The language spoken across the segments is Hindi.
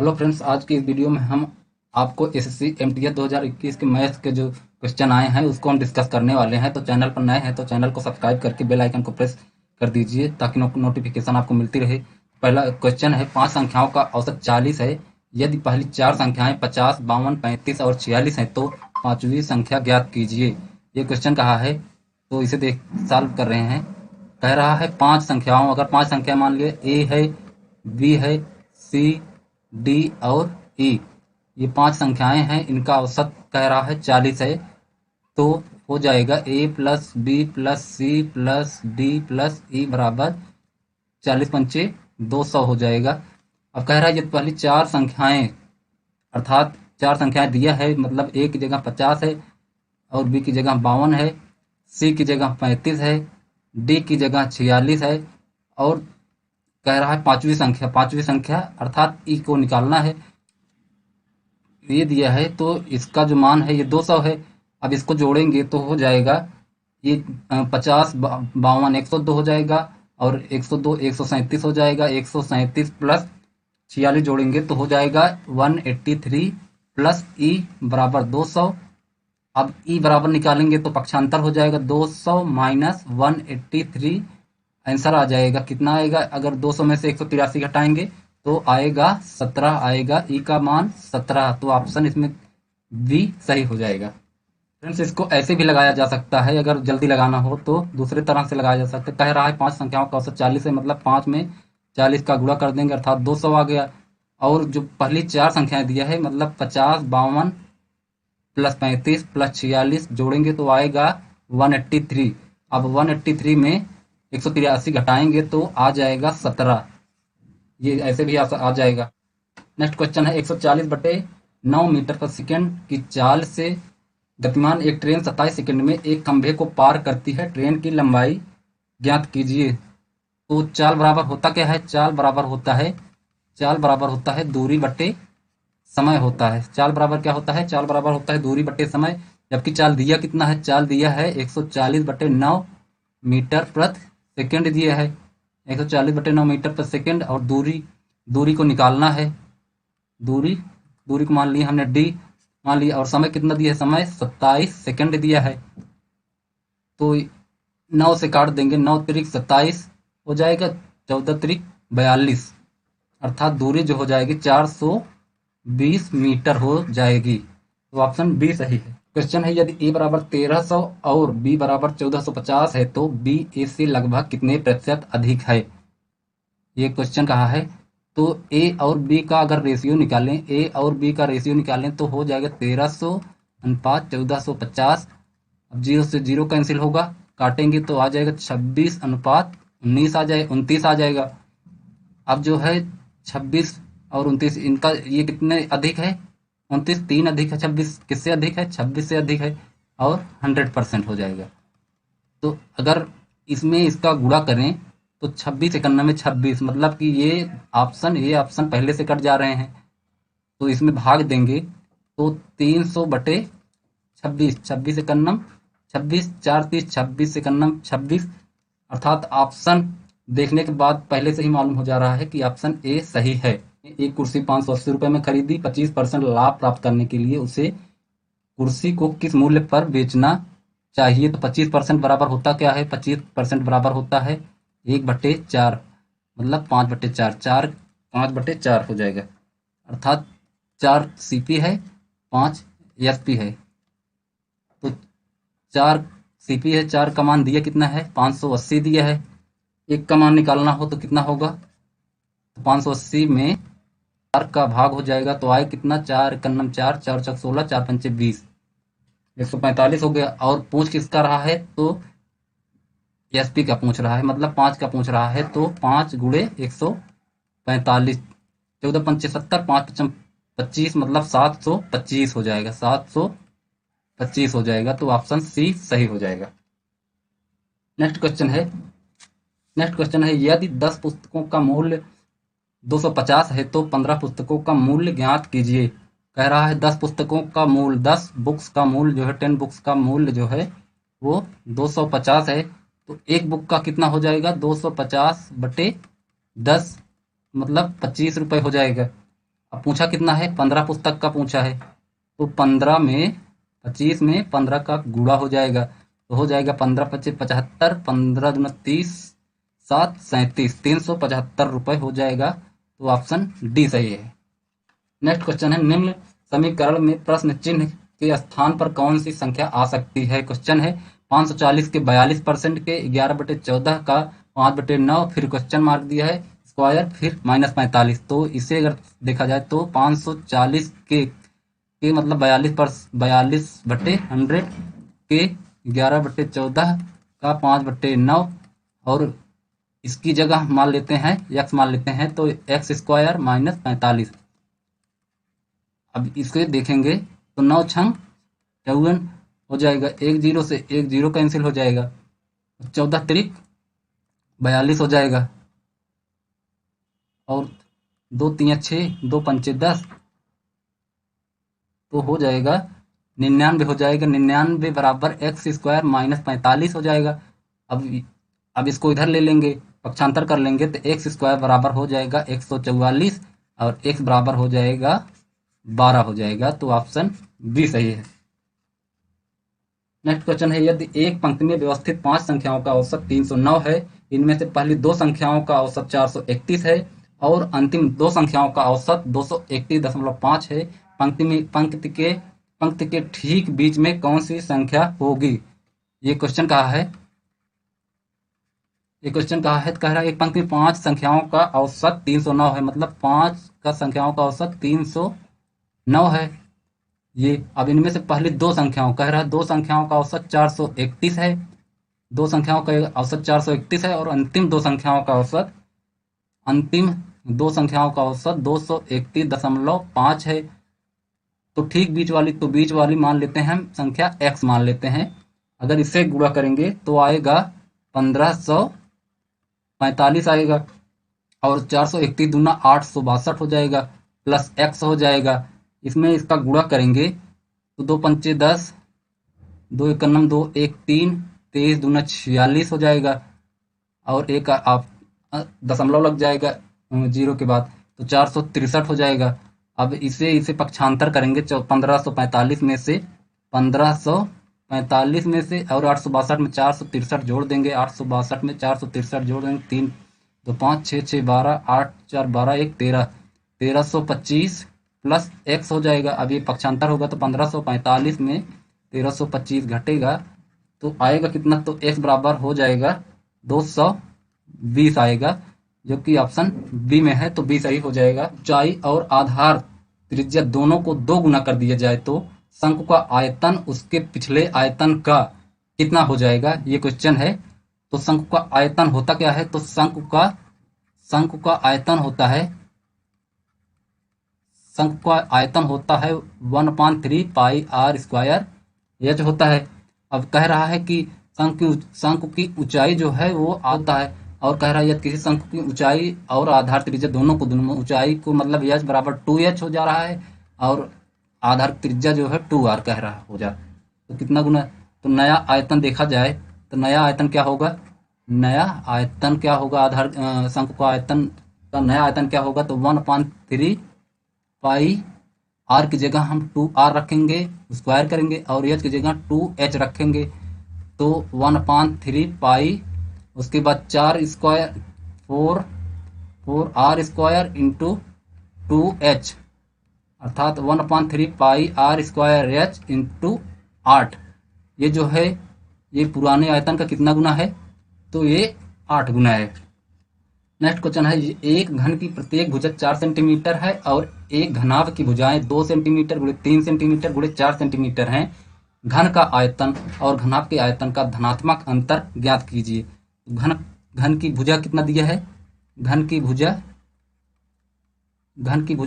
हेलो फ्रेंड्स, आज की इस वीडियो में हम आपको एसएससी एमटीएस 2021 के मैथ्स के जो क्वेश्चन आए हैं उसको हम डिस्कस करने वाले हैं। तो चैनल पर नए हैं तो चैनल को सब्सक्राइब करके बेल आइकन को प्रेस कर दीजिए ताकि नोटिफिकेशन आपको मिलती रहे। पहला क्वेश्चन है, 5 संख्याओं का औसत 40 है। यदि पहली 4 संख्याएं 50, 52, 35 और 46 हैं तो पांचवी संख्या ज्ञात कीजिए। ये क्वेश्चन कहा है तो इसे देख सॉल्व कर रहे हैं। कह रहा है 5 संख्याओं, अगर 5 संख्या मान लिए ए है, बी है, सी, डी और ई, ये 5 संख्याएं हैं, इनका औसत कह रहा है 40 है। तो हो जाएगा A plus B plus C plus D plus E बराबर 40 पंचे 200 हो जाएगा। अब कह रहा है ये पहली 4 संख्याएं, अर्थात 4 संख्याएं दिया है, मतलब ए की जगह 50 है और बी की जगह 52 है, सी की जगह 35 है, डी की जगह 46 है और कह रहा है पांचवी संख्या अर्थात ई को निकालना है। ये दिया है तो इसका जो मान है ये 200 है। अब इसको जोड़ेंगे तो हो जाएगा ये 50, 52, 102 हो जाएगा और 102 137 हो जाएगा। 137 प्लस 46 जोड़ेंगे तो हो जाएगा 183 प्लस ई बराबर 200। अब ई बराबर निकालेंगे तो पक्षांतर हो जाएगा 200 माइनस 183। आंसर आ जाएगा, कितना आएगा? अगर 200 में से 183 घटाएंगे तो आएगा 17 आएगा। ई का मान 17, तो ऑप्शन इसमें बी सही हो जाएगा। फ्रेंड्स, इसको ऐसे भी लगाया जा सकता है, अगर जल्दी लगाना हो तो दूसरे तरह से लगाया जा सकता है। कह रहा है 5 संख्याओं का औसत 40 है, मतलब 5 में 40 का गुणा कर देंगे अर्थात 200 आ गया। और जो पहली 4 संख्याएं दिया है, मतलब 50, 52 प्लस 35 प्लस 46 जोड़ेंगे तो आएगा 183। अब 183 में 183 घटाएंगे तो आ जाएगा 17। ये ऐसे भी आ जाएगा। नेक्स्ट क्वेश्चन है, 140/9 मीटर पर सेकेंड की चाल से गतिमान एक ट्रेन 27 सेकंड में एक खंभे को पार करती है। ट्रेन की लंबाई ज्ञात कीजिए। तो चाल बराबर होता क्या है? चाल बराबर होता है दूरी बटे समय होता है। चाल बराबर क्या होता है? चाल बराबर होता है दूरी बटे समय। जबकि चाल दिया कितना है? चाल दिया है 140/9 मीटर प्रति सेकंड दिया है। 140/9 मीटर प्रति सेकंड और दूरी दूरी को निकालना है। दूरी दूरी को मान लिया हमने डी मान लिया और समय कितना दिया है? समय 27 सेकंड दिया है। तो 9 से काट देंगे, 9 त्रिक 27 हो जाएगा, 14 त्रिक 42, अर्थात दूरी जो हो जाएगी 420 मीटर हो जाएगी। तो ऑप्शन बी सही है। क्वेश्चन है, यदि ए बराबर 1300 और बी बराबर 1450 है तो बी ए से लगभग कितने प्रतिशत अधिक है? ये क्वेश्चन कहा है। तो ए और बी का अगर रेशियो निकालें, ए और बी का रेशियो निकालें तो हो जाएगा 1300 अनुपात 1450। अब जीरो से जीरो कैंसिल होगा, काटेंगे तो आ जाएगा 26 अनुपात 19 आ जाए 29 आ जाएगा। अब जो है 26 और 29, इनका ये कितने अधिक है? 29 3 अधिक है 26, किससे अधिक है? 26 से अधिक है और 100% हो जाएगा। तो अगर इसमें इसका गुणा करें तो 26 में 26, मतलब कि ये ऑप्शन पहले से कट जा रहे हैं। तो इसमें भाग देंगे तो 300/26, 26 4 30, 26 अर्थात ऑप्शन देखने के बाद पहले से ही मालूम हो जा रहा है कि ऑप्शन ए सही है। एक कुर्सी 580 रुपए में खरीदी। 25% लाभ प्राप्त करने के लिए उसे कुर्सी को किस मूल्य पर बेचना चाहिए? तो 25% बराबर होता क्या है? 25% बराबर होता है 1/4, मतलब 5/4, 5/4 हो जाएगा, अर्थात 4 सीपी है, 5 एसपी है। तो 4 सीपी है, 4 का मान दिया कितना है? 580 दिया है। एक का मान निकालना हो तो कितना होगा? तो 580 में 4 का भाग हो जाएगा तो आए कितना? 4 एकम 4, 4 चौक 16, 4 पंचे 20, 145 हो गया। और पूछ किसका रहा है? तो एसपी का पूछ रहा है, मतलब 5 का पूछ रहा है। तो 5 गुणे 145, 14 पंचे 70, 5 पचम 25, मतलब 725 हो जाएगा, 725 हो जाएगा। तो ऑप्शन सी सही हो जाएगा। नेक्स्ट क्वेश्चन है, यदि 10 पुस्तकों का मूल्य 250 है तो 15 पुस्तकों का मूल्य ज्ञात कीजिए। कह रहा है 10 पुस्तकों का मूल्य, 10 बुक्स का मूल्य जो है, 10 बुक्स का मूल्य जो है वो 250 है। तो एक बुक का कितना हो जाएगा? 250/10, मतलब 25 रुपये हो जाएगा। अब पूछा कितना है, 15 पुस्तक का पूछा है, तो 15 में 25 में 15 का गुणा हो जाएगा, तो हो जाएगा 15 पच्चीस 75, 15 दूना 30, 7 37, 375 रुपये हो जाएगा। तो ऑप्शन डी सही है। नेक्स्ट क्वेश्चन है, निम्न समीकरण में प्रश्न चिन्ह के स्थान पर कौन सी संख्या आ सकती है। क्वेश्चन है 540 के 42% के 11/14 का 5/9, फिर क्वेश्चन मार्क दिया है स्क्वायर, फिर -45। तो इसे अगर देखा जाए तो 540 के मतलब 42/100 के 11/14 का 5/9, और इसकी जगह मान लेते हैं x मान लेते हैं, तो x स्क्वायर -45। अब इसको देखेंगे तो 9 छंग 54 हो जाएगा, 1 0 से 1 0 कैंसिल हो जाएगा, 14 त्रिक 42 हो जाएगा, और 2 3 6, 2 5 10, तो हो जाएगा 99 हो जाएगा। 99 बराबर एक्स स्क्वायर -45 हो जाएगा। अब इसको इधर ले लेंगे, पक्षांतर कर लेंगे, तो एक्स स्क्वायर बराबर हो जाएगा 144, और एक्स बराबर हो जाएगा 12 हो जाएगा। तो ऑप्शन बी सही है। नेक्स्ट क्वेश्चन है, यदि एक पंक्ति में व्यवस्थित 5 संख्याओं का औसत 309 है, इनमें से पहली 2 संख्याओं का औसत 431 है और अंतिम 2 संख्याओं का औसत 231.5 है, पंक्ति के ठीक बीच में कौन सी संख्या होगी। ये क्वेश्चन कहा है, कह रहा है एक पंक्ति में 5 संख्याओं का औसत 309 है, मतलब 5 का संख्याओं का औसत 309 है। ये अब इनमें से पहली 2 संख्याओं, कह रहा है 2 संख्याओं का औसत 431 है, 2 संख्याओं का औसत 431 है, और अंतिम 2 संख्याओं का औसत 231.5 है। तो ठीक बीच वाली मान लेते हैं हम संख्या x मान लेते हैं। अगर इससे गुणा करेंगे तो आएगा 1545 आएगा, और 431 दूना 862 हो जाएगा, प्लस x हो जाएगा। इसमें इसका गुणा करेंगे तो 2 पंचे 10, 2 एकम 2 1 3, 23 दूना 46 हो जाएगा, और एक आप दशमलव लग जाएगा 0 के बाद, तो 463 हो जाएगा। अब इसे पक्षांतर करेंगे 1545 में से, 1545 में से और 862 में 463 जोड़ देंगे, 862 में 463 जोड़ देंगे, 3 2 5 6 6 12, 8 4 12 1 13, 1325 प्लस x हो जाएगा। अब ये पक्षांतर होगा तो 1545 में 1325 घटेगा तो आएगा कितना, तो x बराबर हो जाएगा 220 आएगा, जो कि ऑप्शन बी में है, तो बी सही हो जाएगा। ऊंचाई और आधार त्रिज्या दोनों को 2 गुना कर दिया जाए तो शंकु का आयतन उसके पिछले आयतन का कितना हो जाएगा, ये क्वेश्चन है। तो शंकु का आयतन होता क्या है, तो शंकु का आयतन होता है 1/3 पाई r स्क्वायर h होता है। अब कह रहा है कि शंकु की ऊंचाई जो है वो आता है, और कह रहा है यदि किसी शंकु की ऊंचाई और आधार त्रिज्या दोनों ऊंचाई को मतलब h बराबर 2h हो जा रहा है, और आधार त्रिज्या जो है 2r कह रहा हो जा, तो कितना गुना, तो नया आयतन देखा जाए तो नया आयतन क्या होगा, आधार शंकु का आयतन का नया आयतन क्या होगा, तो 1/3 पाई r की जगह हम 2r रखेंगे, स्क्वायर करेंगे, और h की जगह 2h रखेंगे, तो 1/3 पाई, उसके बाद 4 square 4r square into 2h, अर्थात 1/3 पाई r स्क्वायर h इंटू 8। ये जो है ये पुराने आयतन का कितना गुना है, तो ये 8 गुना है। नेक्स्ट क्वेश्चन है, एक घन की प्रत्येक भुजा 4 सेंटीमीटर है और एक घनाभ की भुजाएं 2 सेंटीमीटर गुणे 3 सेंटीमीटर गुणे 4 सेंटीमीटर हैं। घन का आयतन और घनाभ के आयतन का धनात्मक अंतर ज्ञात कीजिए। घन की भुजा कितना दिया है, घन की भुजा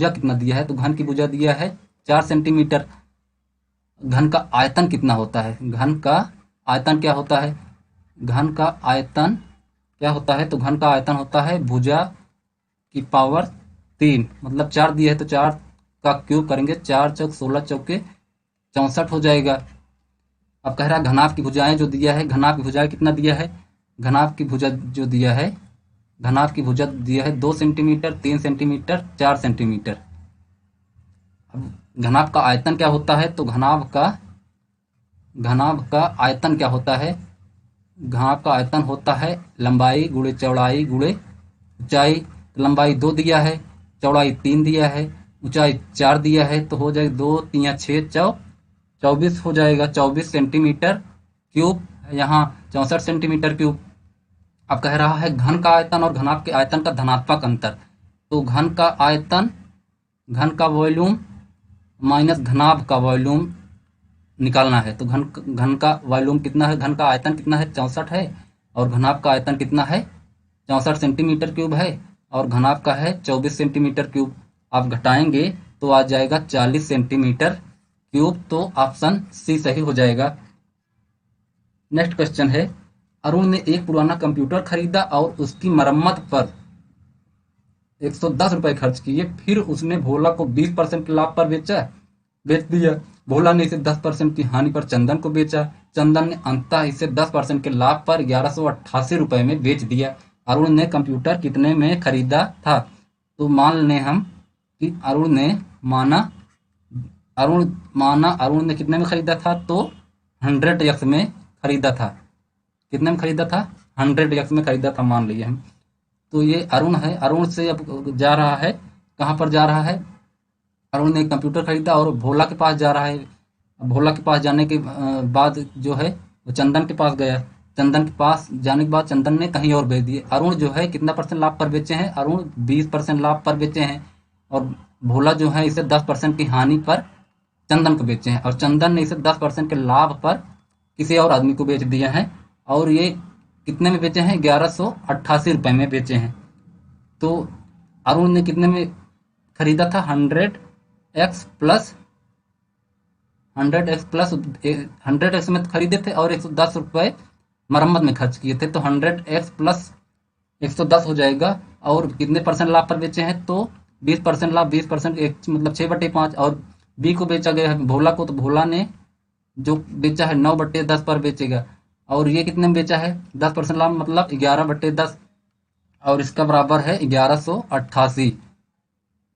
कितना दिया है, तो घन की भुजा दिया है 4 सेंटीमीटर। घन का आयतन कितना होता है, घन का आयतन क्या होता है, तो घन का आयतन होता है भुजा की पावर 3, मतलब 4 दिया है तो 4 का क्यूब करेंगे, 4 चौक 16 चौके 64 हो जाएगा। अब कह रहा है घनाभ की भुजाएं जो दिया है, घनाभ की भुजाएं कितना दिया है, घनाभ की भुजा दिया है 2 सेंटीमीटर 3 सेंटीमीटर 4 सेंटीमीटर। घनाभ का आयतन क्या होता है, तो घनाभ का आयतन क्या होता है, घनाभ का आयतन होता है लंबाई गुणे चौड़ाई गुणे ऊंचाई। तो लंबाई 2 दिया है, चौड़ाई 3 दिया है, ऊंचाई 4 दिया है, तो हो जाएगा 2 3 6 24 हो जाएगा, 24 सेंटीमीटर क्यूब, यहाँ 64 सेंटीमीटर क्यूब। अब कह रहा है घन का आयतन और घनाभ के आयतन का धनात्मक अंतर। तो घन का आयतन, घन का वॉल्यूम माइनस घनाभ का वॉल्यूम निकालना है। तो घन का वॉल्यूम कितना है, घन का आयतन कितना है, 64 है, और घनाभ का आयतन कितना है, 64 सेंटीमीटर क्यूब है, और घनाभ का है 24 सेंटीमीटर क्यूब। आप घटाएंगे तो आ जाएगा 40 सेंटीमीटर क्यूब। तो ऑप्शन सी सही हो जाएगा। नेक्स्ट क्वेश्चन है, अरुण ने एक पुराना कंप्यूटर खरीदा और उसकी मरम्मत पर 110 रुपए खर्च किए, फिर उसने भोला को 20% लाभ पर बेच दिया। भोला ने इसे 10% की हानि पर चंदन को बेचा। चंदन ने अंततः इसे 10% के लाभ पर 1188 रुपए में बेच दिया। अरुण ने कंप्यूटर कितने में खरीदा था? तो मान लें हम कि अरुण ने कितने में खरीदा था, तो 100x में खरीदा था। कितने में खरीदा था? 100x में खरीदा था, मान लिए हम। तो ये अरुण है, अरुण से अब जा रहा है, कहाँ पर जा रहा है, अरुण ने एक कंप्यूटर खरीदा और भोला के पास जा रहा है। भोला के पास जाने के बाद जो है वो चंदन के पास गया। चंदन के पास जाने के बाद चंदन ने कहीं और बेच दिए। अरुण जो है कितना % लाभ पर बेचे हैं? अरुण 20% लाभ पर बेचे हैं, और भोला जो है इसे 10% की हानि पर चंदन को बेचे हैं, और चंदन ने इसे 10% के लाभ पर किसी और आदमी को बेच दिया है। और ये कितने में बेचे हैं? 1188 रुपए में बेचे हैं। तो अरुण ने कितने में खरीदा था? 100x में खरीदे थे और 110 रुपए मरम्मत में खर्च किए थे। तो 100x प्लस 110 हो जाएगा। और कितने % लाभ पर बेचे हैं? तो 20% लाभ, 20% मतलब 6/5। और बी को बेचा गया है भोला को, तो भोला ने जो बेचा है 9/10 पर बेचेगा। और ये कितने में बेचा है? 10% लाभ मतलब 11/10, और इसका बराबर है 1188।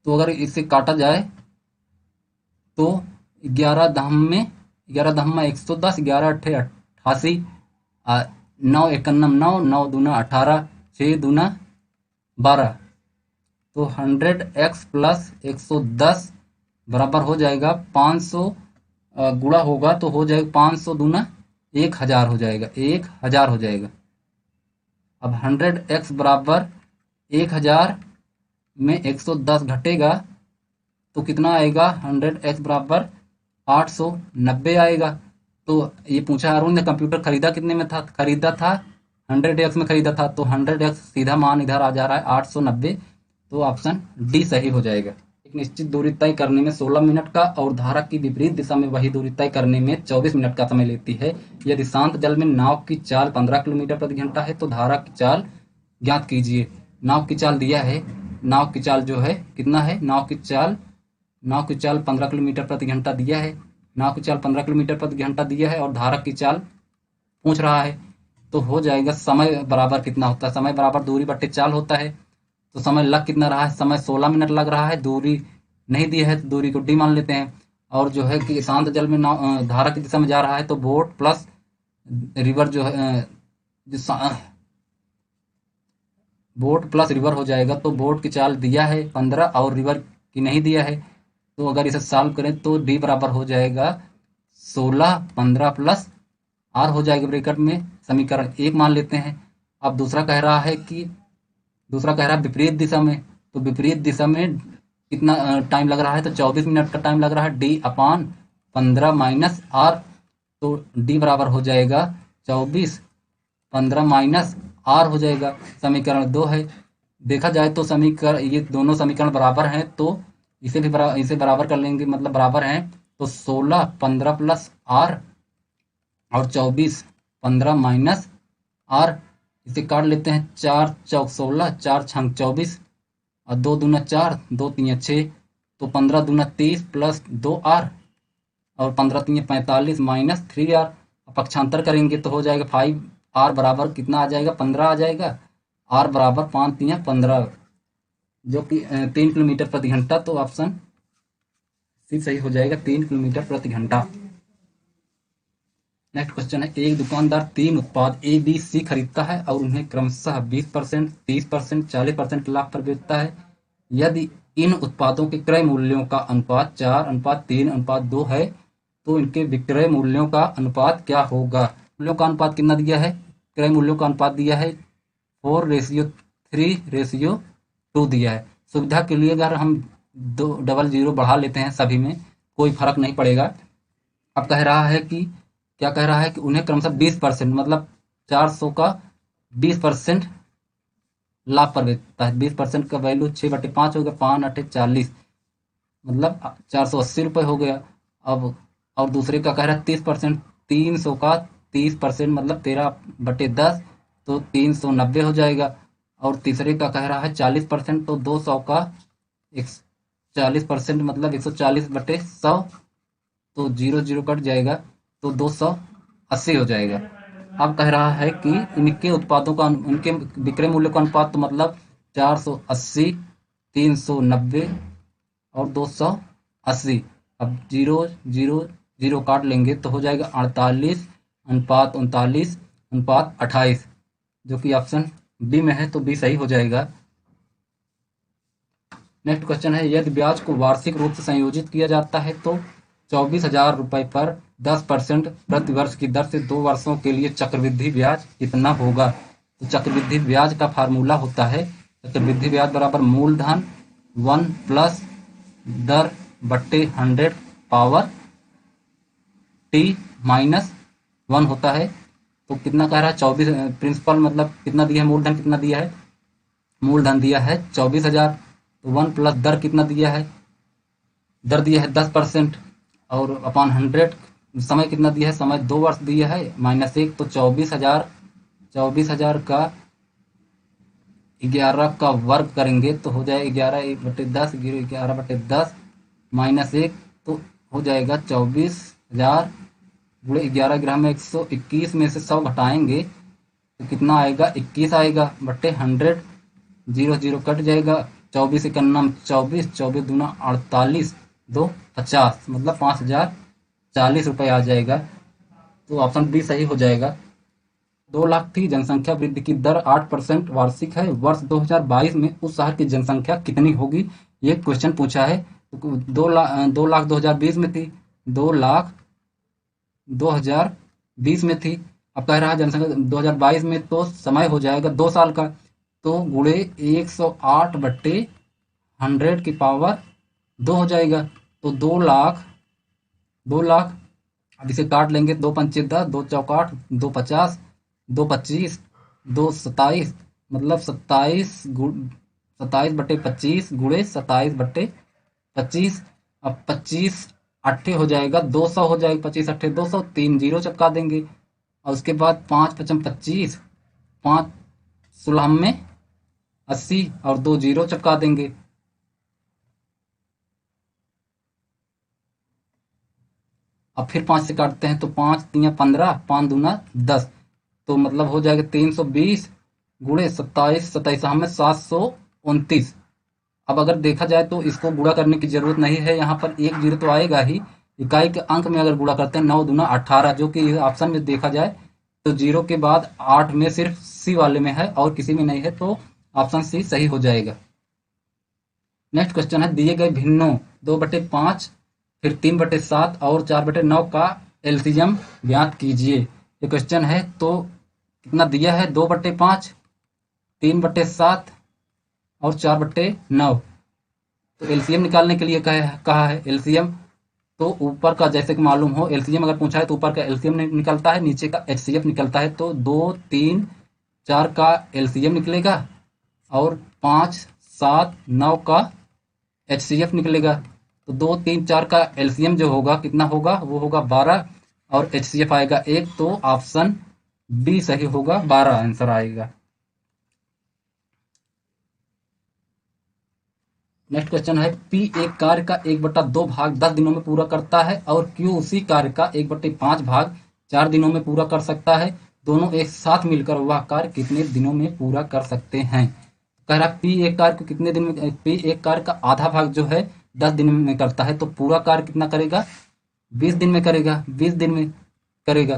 तो अगर इसे काटा जाए तो 11 दहम में 110, 11 × 8 = 88, 9 × 1 = 9, 9 दूना 18, 6 दूना 12। तो 100x प्लस 110 बराबर हो जाएगा 500, गुणा होगा तो हो जाएगा 500 दूना 1000 हो जाएगा, 1000 हो जाएगा। अब 100x बराबर 1000 में 110 घटेगा तो कितना आएगा? 100x बराबर 890 आएगा। तो ये पूछा अरुण ने कंप्यूटर खरीदा कितने में था? खरीदा था 100x में खरीदा था, तो 100x सीधा मान इधर आ जा रहा है 890। तो ऑप्शन डी सही हो जाएगा। एक निश्चित दूरी तय करने में 16 मिनट का और धारा की विपरीत दिशा में वही दूरी तय करने में 24 मिनट का समय लेती है। यदि शांत जल में नाव की चाल 15 किलोमीटर प्रति घंटा है तो धारा की चाल ज्ञात कीजिए। नाव की चाल दिया है, नाव की चाल जो है कितना है? नाव की चाल 15 किलोमीटर प्रति घंटा दिया है। नाव की चाल 15 किलोमीटर प्रति घंटा दिया है और धारा की चाल पूछ रहा है। तो हो जाएगा समय बराबर कितना होता है? समय बराबर दूरी बट्टे चाल होता है। तो समय लग कितना रहा है? समय 16 मिनट लग रहा है। दूरी नहीं दी है तो दूरी को डी मान लेते हैं। और जो है कि शांत जल में धारा की दिशा में जा रहा है तो बोट प्लस रिवर जो है बोट प्लस रिवर हो जाएगा। तो बोट की चाल दिया है 15 और रिवर की नहीं दिया है। तो अगर इसे सॉल्व करें तो डी बराबर हो जाएगा 16, 15 प्लस आर हो जाएगा ब्रैकेट में। समीकरण 1 मान लेते हैं। अब दूसरा कह रहा है विपरीत दिशा में। तो विपरीत दिशा में कितना टाइम लग रहा है? तो 24 मिनट का टाइम लग रहा है। D/15 minus are. तो डी बराबर हो जाएगा 24, 15 माइनस आर हो जाएगा। समीकरण 2 है। देखा जाए तो ये दोनों समीकरण बराबर हैं, तो इसे बराबर कर लेंगे, मतलब बराबर हैं। तो 16, 15 प्लस आर और 24, 15 माइनस आर। इसे काट लेते हैं। 4 चौक 16, 4 छंग 24 और 2 दूना 4, 2 तीन 6। तो 15 दूना 30 प्लस 2 आर और 15 तीन 45 माइनस 3 आर। पक्षांतर करेंगे तो हो जाएगा 5 आर बराबर कितना आ जाएगा? 15 आ जाएगा। आर बराबर 5 तीन 15, जो कि 3 किलोमीटर प्रति घंटा। तो ऑप्शन सी सही हो जाएगा 3 किलोमीटर प्रति घंटा। नेक्स्ट क्वेश्चन है, एक दुकानदार 3 उत्पाद ए बी सी खरीदता है और उन्हें क्रमशः 20%, 30%, 40% लाभ पर बेचता है। यदि इन उत्पादों के क्रय मूल्यों का अनुपात 4:3:2 है तो इनके विक्रय मूल्यों का अनुपात क्या होगा। मूल्यों का अनुपात कितना दिया है, क्रय मूल्यों का अनुपात दिया है 4:3:2 दिया है। सुविधा के लिए अगर हम 200 बढ़ा लेते हैं सभी में कोई फर्क नहीं पड़ेगा। अब कह रहा है कि क्या कह रहा है कि उन्हें क्रमशः 20% मतलब 400 का 20% लाभ पर बेचता है। 20% का वैल्यू 6/5 हो गया, 5×8 = 40 मतलब 480 रुपये हो गया। अब और दूसरे का कह रहा है 30%, 300 का 30% मतलब 13/10 तो 390 हो जाएगा। और तीसरे का कह रहा है 40% तो 200 का 40% मतलब 140/100 तो 0 कट जाएगा तो 280 हो जाएगा। अब कह रहा है कि इनके उत्पादों का उनके विक्रय मूल्य का अनुपात तो मतलब 480, 390 और 280। अब 0 काट लेंगे तो हो जाएगा 48:39:28 जो कि ऑप्शन बी में है तो बी सही हो जाएगा। नेक्स्ट क्वेश्चन है, यदि ब्याज को वार्षिक रूप से संयोजित किया जाता है तो 24,000 रुपये पर 10% प्रति वर्ष की दर से 2 वर्षों के लिए चक्रवृद्धि ब्याज कितना होगा। तो चक्रवृद्धि ब्याज का फार्मूला होता है चक्रवृद्धि ब्याज बराबर मूलधन 1 प्लस दर बट्टे 100 पावर t माइनस 1 होता है। तो कितना कह रहा है 24 प्रिंसिपल मतलब कितना दिया है, मूलधन कितना दिया है, मूलधन दिया है 24,000 तो 1 प्लस दर कितना दिया है, दर दिया है 10% और अपॉन 100 समय कितना दिया है, समय 2 वर्ष दिया है -1 तो 24,000 का 11 का वर्ग करेंगे तो हो जाएगा 11/10 11/10 -1 तो हो जाएगा 24,000 गुणे 11 ग्राम में 121 में से 100 घटाएंगे तो कितना आएगा 21 आएगा बट्टे 100 0 कट जाएगा 24 × 9 24 24 दूना 48 2 50 मतलब 5,040 आ जाएगा तो ऑप्शन बी सही हो जाएगा। 2 लाख की जनसंख्या वृद्धि की दर 8% वार्षिक है। वर्ष 2022 में उस शहर की जनसंख्या कितनी होगी, ये क्वेश्चन पूछा है। तो 2 लाख 2020 में थी, 2 लाख 2020 में थी। अब कह रहा है जनसंख्या 2022 में तो समय हो जाएगा 2 साल का तो गुणे 108/100 की पावर 2 हो जाएगा तो 2 लाख अब इसे काट लेंगे 2 पंचे 10 2 चौक 8 2 50 2 25 2 27 मतलब 27/25 गुणे 27/25। अब 25 8 हो जाएगा 200 हो जाएगा 25 8 200 3 0 चिपका देंगे और उसके बाद 5 × 5 = 25 5 16 में 80 और 2 0 चिपका देंगे। अब फिर 5 से काटते हैं तो 5 × 3 = 15 5 दूना 10 तो मतलब हो जाएगा 320 गुणे 27 27 में 729। अब अगर देखा जाए तो इसको गुणा करने की जरूरत नहीं है, यहाँ पर 1 0 तो आएगा ही। इकाई के अंक में अगर गुणा करते हैं 9 दूना 18 जो कि ऑप्शन में देखा जाए तो 0 के बाद 8 में सिर्फ सी वाले में है और किसी में नहीं है तो ऑप्शन सी सही हो जाएगा। नेक्स्ट क्वेश्चन है, दिए गए भिन्नों 2/5 फिर 3/7 और 4/9 का एलसीएम ज्ञात कीजिए। ये क्वेश्चन है तो कितना दिया है 2/5 3/7 और 4/9 तो एलसीएम निकालने के लिए कहा है। एलसीएम तो ऊपर का जैसे कि मालूम हो एलसीएम अगर पूछा है तो ऊपर का एलसीएम निकलता है, नीचे का एचसीएफ निकलता है। तो 2 3 4 का एलसीएम निकलेगा और 5 7 9 का एचसीएफ निकलेगा। तो 2 3 4 का एलसीएम जो होगा कितना होगा, वो होगा 12 और एचसीएफ आएगा 1 तो ऑप्शन बी सही होगा, 12 आंसर आएगा। नेक्स्ट क्वेश्चन है, पी एक कार्य का 1/2 भाग 10 दिनों में पूरा करता है और क्यू उसी कार्य का 1/5 भाग 4 दिनों में पूरा कर सकता है। दोनों एक साथ मिलकर वह कार्य कितने दिनों में पूरा कर सकते हैं। कह रहा पी एक कार्य को कितने दिन में, पी एक कार्य का आधा भाग जो है 10 दिन में करता है तो पूरा कार्य कितना करेगा, 20 दिन में करेगा, 20 दिन में करेगा।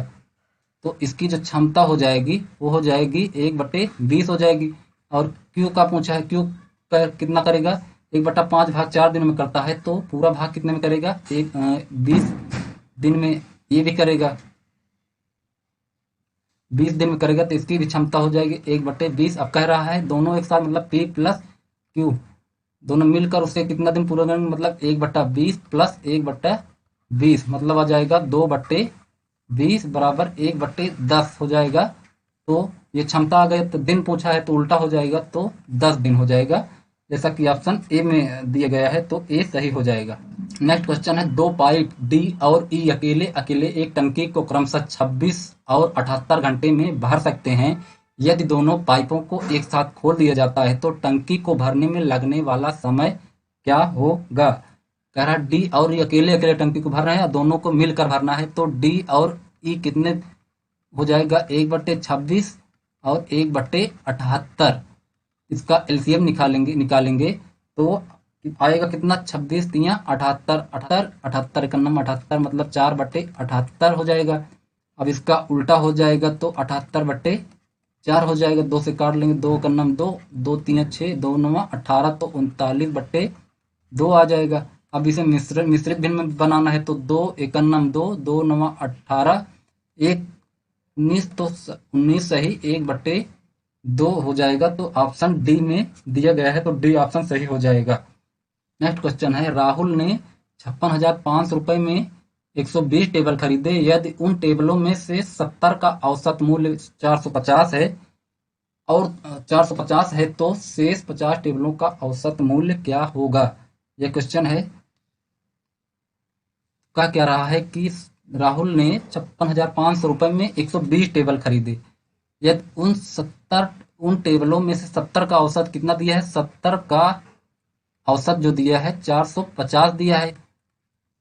तो इसकी जो क्षमता हो जाएगी वो हो जाएगी 1/20 हो जाएगी। और क्यू का पूछा है, क्यू कितना करेगा, 1/5 भाग 4 दिन में करता है तो पूरा भाग कितने में करेगा, 20 दिन में ये भी करेगा, 20 दिन में करेगा। तो इसकी भी क्षमता हो जाएगी 1/20। अब कह रहा है दोनों एक साथ मतलब पी प्लस क्यू दोनों मिलकर उससे कितना दिन पूरा करेंगे, मतलब 1/20 प्लस 1/20 मतलब आ जाएगा 2/20 बराबर 1/10 हो जाएगा। तो ये क्षमता आ गई। तो दिन पूछा है तो उल्टा हो जाएगा, तो 10 दिन हो जाएगा, जैसा कि ऑप्शन ए में दिया गया है, तो ए सही हो जाएगा। नेक्स्ट क्वेश्चन है, दो पाइप डी और ई अकेले अकेले एक टंकी को क्रमशः 26 और 78 घंटे में भर सकते हैं। यदि दोनों पाइपों को एक साथ खोल दिया जाता है तो टंकी को भरने में लगने वाला समय क्या होगा। कह रहा है डी और ई अकेले अकेले टंकी को भर रहे हैं और दोनों को मिलकर भरना है, तो डी और ई कितने हो जाएगा, 1/26 और 1/78। इसका एलसीएम निकालेंगे तो आएगा कितना, 26 तिया 78, 78 78 एकन्नम 78 मतलब 4/78 हो जाएगा। अब इसका उल्टा हो जाएगा तो 78/4 हो जाएगा, 2 से काट लेंगे, 2 एकन्नम 2, 2 तिया 6, 2 9 18 तो 39/2 आ जाएगा। अब इसे मिश्रित भिन्न में बनाना है तो 2 एकन्नम 2, 2 9 18, 1 19 तो 19 सही 1/2 हो जाएगा। तो ऑप्शन डी में दिया गया है, तो डी ऑप्शन सही हो जाएगा। नेक्स्ट क्वेश्चन है, राहुल ने 56,500 रुपए में 120 टेबल खरीदे। यदि उन टेबलों में से 70 का औसत मूल्य 450 है और 450 है तो शेष 50 टेबलों का औसत मूल्य क्या होगा। यह क्वेश्चन है। क्या रहा है कि राहुल ने 56,500 रुपए में 120 टेबल खरीदे। यदि उन टेबलों में से 70 का औसत कितना दिया है, 70 का औसत जो दिया है 450 दिया है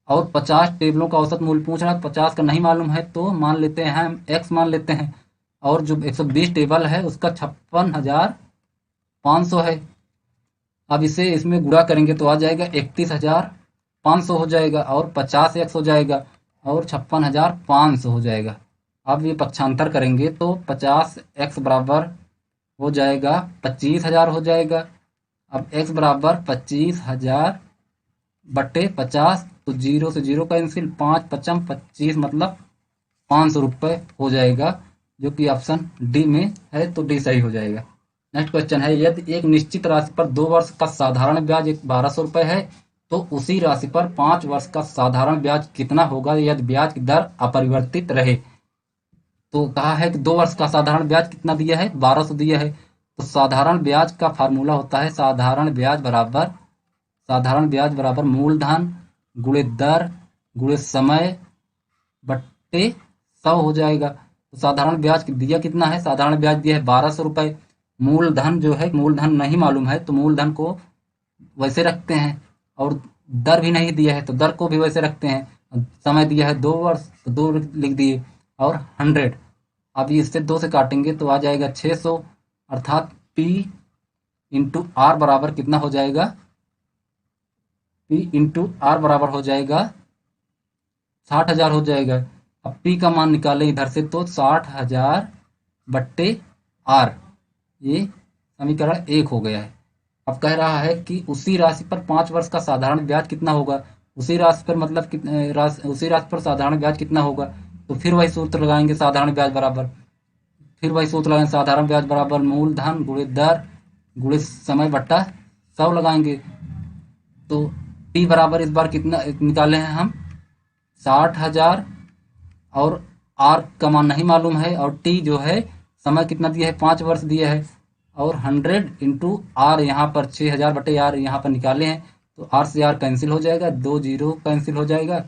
और 50 टेबलों का औसत मूल्य पूछ रहा है। 50 का नहीं मालूम है तो मान लेते हैं हम एक्स मान लेते हैं, और जो 120 टेबल है उसका 56,500 है। अब इसे इसमें गुणा करेंगे तो आ जाएगा 31,500 हो जाएगा और 50 एक्स हो जाएगा और 56,500 हो जाएगा। अब ये पक्षांतर करेंगे तो 50 एक्स बराबर हो जाएगा 25,000 हो जाएगा। अब x बराबर 25,000 बटे 50 तो 0 से 0 कैंसिल, 5 पचम 25 मतलब 500 रुपये हो जाएगा, जो कि ऑप्शन डी में है, तो डी सही हो जाएगा। नेक्स्ट क्वेश्चन है, यदि एक निश्चित राशि पर 2 वर्ष का साधारण ब्याज 1200 रुपये है तो उसी राशि पर 5 वर्ष का साधारण ब्याज कितना होगा यदि ब्याज की दर अपरिवर्तित रहे। तो कहा है कि 2 वर्ष का साधारण ब्याज कितना दिया है, 1200 दिया है। तो साधारण ब्याज का फार्मूला होता है साधारण ब्याज बराबर मूलधन गुणे दर गुणे समय बट्टे 100 हो जाएगा। तो साधारण ब्याज दिया कितना है, साधारण ब्याज दिया है 1200 रुपये। मूलधन जो है, मूलधन नहीं मालूम है तो मूलधन को वैसे रखते हैं, और दर भी नहीं दिया है तो दर को भी वैसे रखते हैं। समय दिया है 2 वर्ष तो 2 लिख दिए और 100। अब इससे 2 से काटेंगे तो आ जाएगा 600, अर्थात P इंटू आर बराबर कितना हो जाएगा, P इंटू आर बराबर हो जाएगा 60,000 हो जाएगा। अब P का मान निकालें इधर से तो 60,000 बट्टे आर, ये समीकरण 1 हो गया है। अब कह रहा है कि उसी राशि पर 5 वर्ष का साधारण ब्याज कितना होगा। उसी राशि पर मतलब उसी राशि पर साधारण ब्याज कितना होगा, तो फिर वही सूत्र लगाएंगे, साधारण ब्याज बराबर साधारण ब्याज बराबर मूलधन गुणे दर गुणे समय बट्टा 100 लगाएंगे। तो टी बराबर इस बार कितना निकाले हैं हम, 60,000, और आर का मान नहीं मालूम है, और टी जो है समय कितना दिया है, 5 वर्ष दिया है, और 100 इंटू आर यहाँ पर 6,000 बटे आर यहाँ पर निकाले हैं तो आर से आर कैंसिल हो जाएगा, 2 0 कैंसिल हो जाएगा,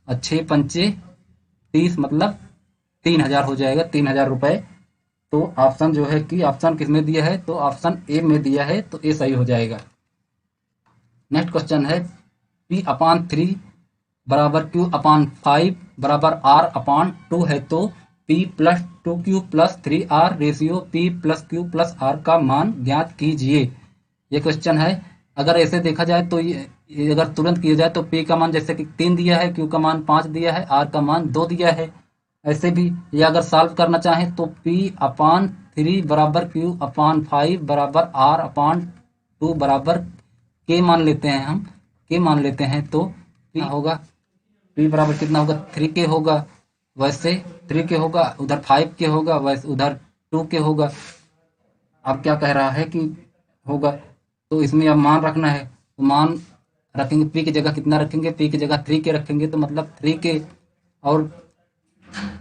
6 पंचे 30 मतलब 3,000 हो जाएगा, 3,000 रुपये। तो ऑप्शन जो है कि ऑप्शन किस में दिया है, तो ऑप्शन ए में दिया है, तो ए सही हो जाएगा। नेक्स्ट क्वेश्चन है, P/3 बराबर Q/5 बराबर R/2 है तो P + 2Q + 3R ratio P + Q + R का मान ज्ञात कीजिए। ये क्वेश्चन है। अगर ऐसे देखा जाए तो ये अगर तुरंत किया जाए तो P का मान जैसे कि 3 दिया है, Q का मान 5 दिया है, R का मान 2 दिया है। ऐसे भी, या अगर सॉल्व करना चाहें तो P/3 बराबर Q/5 बराबर R/2 बराबर K मान लेते हैं हम। K मान लेते हैं तो P होगा, P बराबर कितना होगा, 3K होगा। वैसे 3K होगा, उधर 5K होगा, वैसे उधर 2K होगा। अब क्या कह रहा है कि होगा, तो इसमें अब मान रखना है, तो मान रखेंगे। P की जगह कितना रखेंगे, P की जगह 3K रखेंगे, तो मतलब 3K। और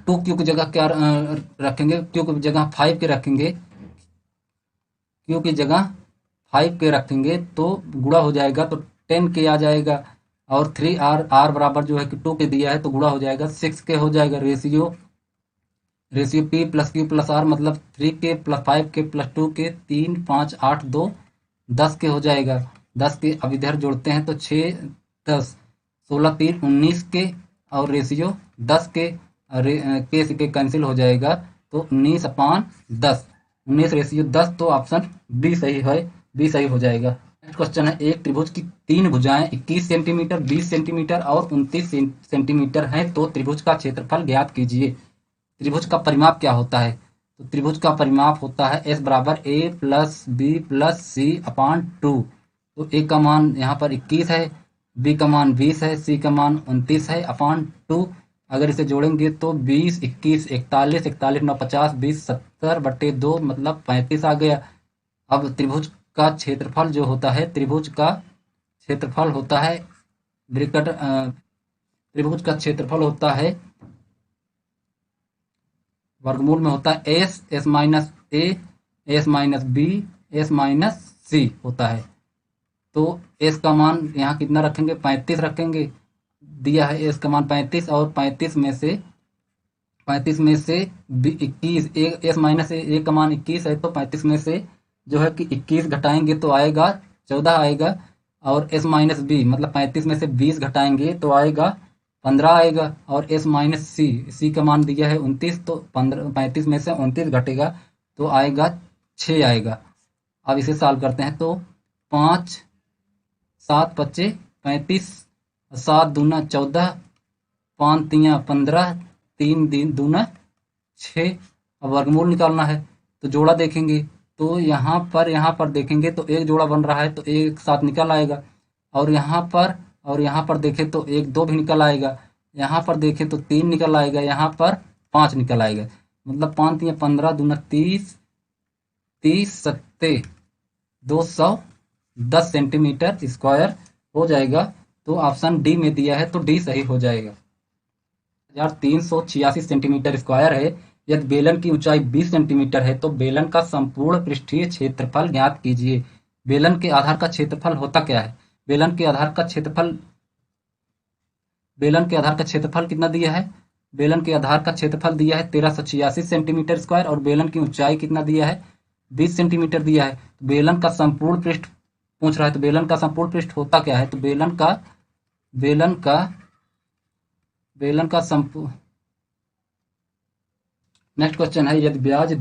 2Q की जगह क्या रखेंगे, Q की जगह 5K रखेंगे। Q की जगह 5K रखेंगे तो गुणा हो जाएगा तो 10K आ जाएगा। और 3R बराबर जो है कि 2K दिया है तो गुणा हो जाएगा 6K हो जाएगा। रेशियो P+Q+R मतलब 3K + 5K + 2K, 3 5 8 2 10K हो जाएगा। 10K अब इधर जोड़ते हैं तो 6 10 16 3 19K, और रेशियो 10K, K से K कैंसिल हो जाएगा तो 19/10, 19:10, तो ऑप्शन बी सही है, बी सही हो जाएगा। नेक्स्ट क्वेश्चन है, एक त्रिभुज की 3 भुजाएं 21 सेंटीमीटर, 20 सेंटीमीटर और 29 सेंटीमीटर हैं, तो त्रिभुज का क्षेत्रफल ज्ञात कीजिए। त्रिभुज का परिमाप क्या होता है, तो त्रिभुज का परिमाप होता है S बराबर A+B+C/2। तो ए का मान यहाँ पर 21 है, बी का मान 20 है, सी का मान 29 है अपान 2। अगर इसे जोड़ेंगे तो 20 21 41, 41 9 50, 20 70/2 मतलब 35 आ गया। अब त्रिभुज का क्षेत्रफल जो होता है, त्रिभुज का क्षेत्रफल होता है ब्रैकेट, त्रिभुज का क्षेत्रफल होता है वर्गमूल में होता है S, S-A, S-B, S-C होता है। तो S का मान यहाँ कितना रखेंगे, 35 रखेंगे। दिया है S का मान 35, और 35 में से 21, S-A का मान 21 है, तो 35 में से जो है कि 21 घटाएंगे तो आएगा 14 आएगा। और S-B मतलब 35 में से 20 घटाएंगे तो आएगा 15 आएगा। और S-C का मान दिया है 29, तो 35 में से 29 घटेगा तो आएगा 6 आएगा। अब इसे सॉल्व करते हैं तो 5 7 पच्चे 35, 7 दूना 14, 5 तियाँ 15, 3 दूना 6। अब वर्गमूल निकालना है तो जोड़ा देखेंगे, तो यहाँ पर देखेंगे तो एक जोड़ा बन रहा है तो एक साथ निकल आएगा। और यहाँ पर देखें तो एक 2 भी निकल आएगा। यहाँ पर देखें तो 3 निकल आएगा, यहाँ पर 5 निकल आएगा। मतलब 5 तियाँ 15 दूना 30, 30 सत्ते 210 सेंटीमीटर स्क्वायर हो जाएगा। तो ऑप्शन डी में दिया है तो डी सही हो जाएगा। 1386 सेंटीमीटर स्क्वायर है। यदि बेलन की ऊंचाई 20 सेंटीमीटर है तो बेलन का संपूर्ण पृष्ठीय क्षेत्रफल ज्ञात कीजिए। बेलन के आधार का क्षेत्रफल होता क्या है, बेलन के आधार का क्षेत्रफल, बेलन के आधार का क्षेत्रफल कितना दिया है, बेलन के आधार का क्षेत्रफल दिया है 1386 सेंटीमीटर स्क्वायर, और बेलन की ऊंचाई कितना दिया है, 20 सेंटीमीटर दिया है। तो बेलन का संपूर्ण पृष्ठ पूछ रहा है, तो बेलन का संपूर्ण पृष्ठ होता क्या है, तो बेलन का बेलन का संपूर्ण। नेक्स्ट क्वेश्चन है, यदि ब्याज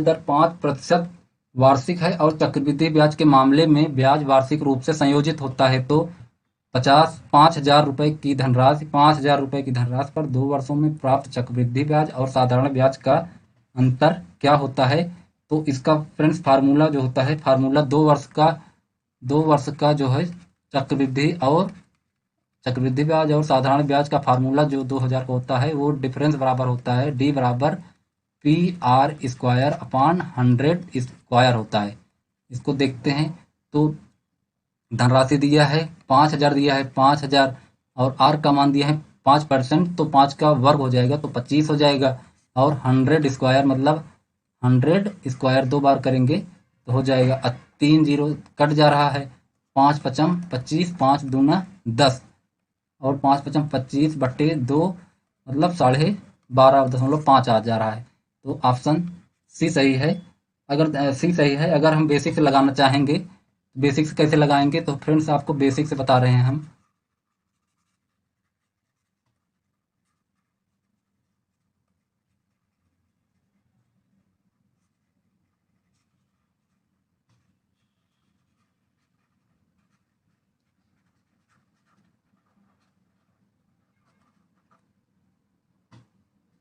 दर 5% वार्षिक है और चक्रवृद्धि ब्याज के मामले में ब्याज वार्षिक रूप से संयोजित होता है, तो 5,000 रुपए की धनराशि पर 2 वर्षों में प्राप्त चक्रवृद्धि ब्याज और साधारण ब्याज का अंतर क्या होता है। तो इसका फ्रेंड्स फार्मूला जो होता है, फार्मूला 2 वर्ष का जो है चक्रवृद्धि ब्याज और साधारण ब्याज का फार्मूला जो 2000 का होता है, वो डिफरेंस बराबर होता है डी बराबर PR² / 100 होता है। इसको देखते हैं तो धनराशि दिया है 5,000, दिया है 5,000, और आर का मान दिया है 5%, तो 5 का वर्ग हो जाएगा तो 25 हो जाएगा। और 100 स्क्वायर मतलब 100 स्क्वायर 2 बार करेंगे तो हो जाएगा 3 जीरो कट जा रहा है, 5 पचम 25, 5 दूना 10, और 5 पचम 25/2 मतलब 12.5 आ जा रहा है। तो ऑप्शन सी सही है। अगर हम बेसिक से लगाना चाहेंगे, बेसिक से कैसे लगाएंगे, तो फ्रेंड्स आपको बेसिक से बता रहे हैं हम।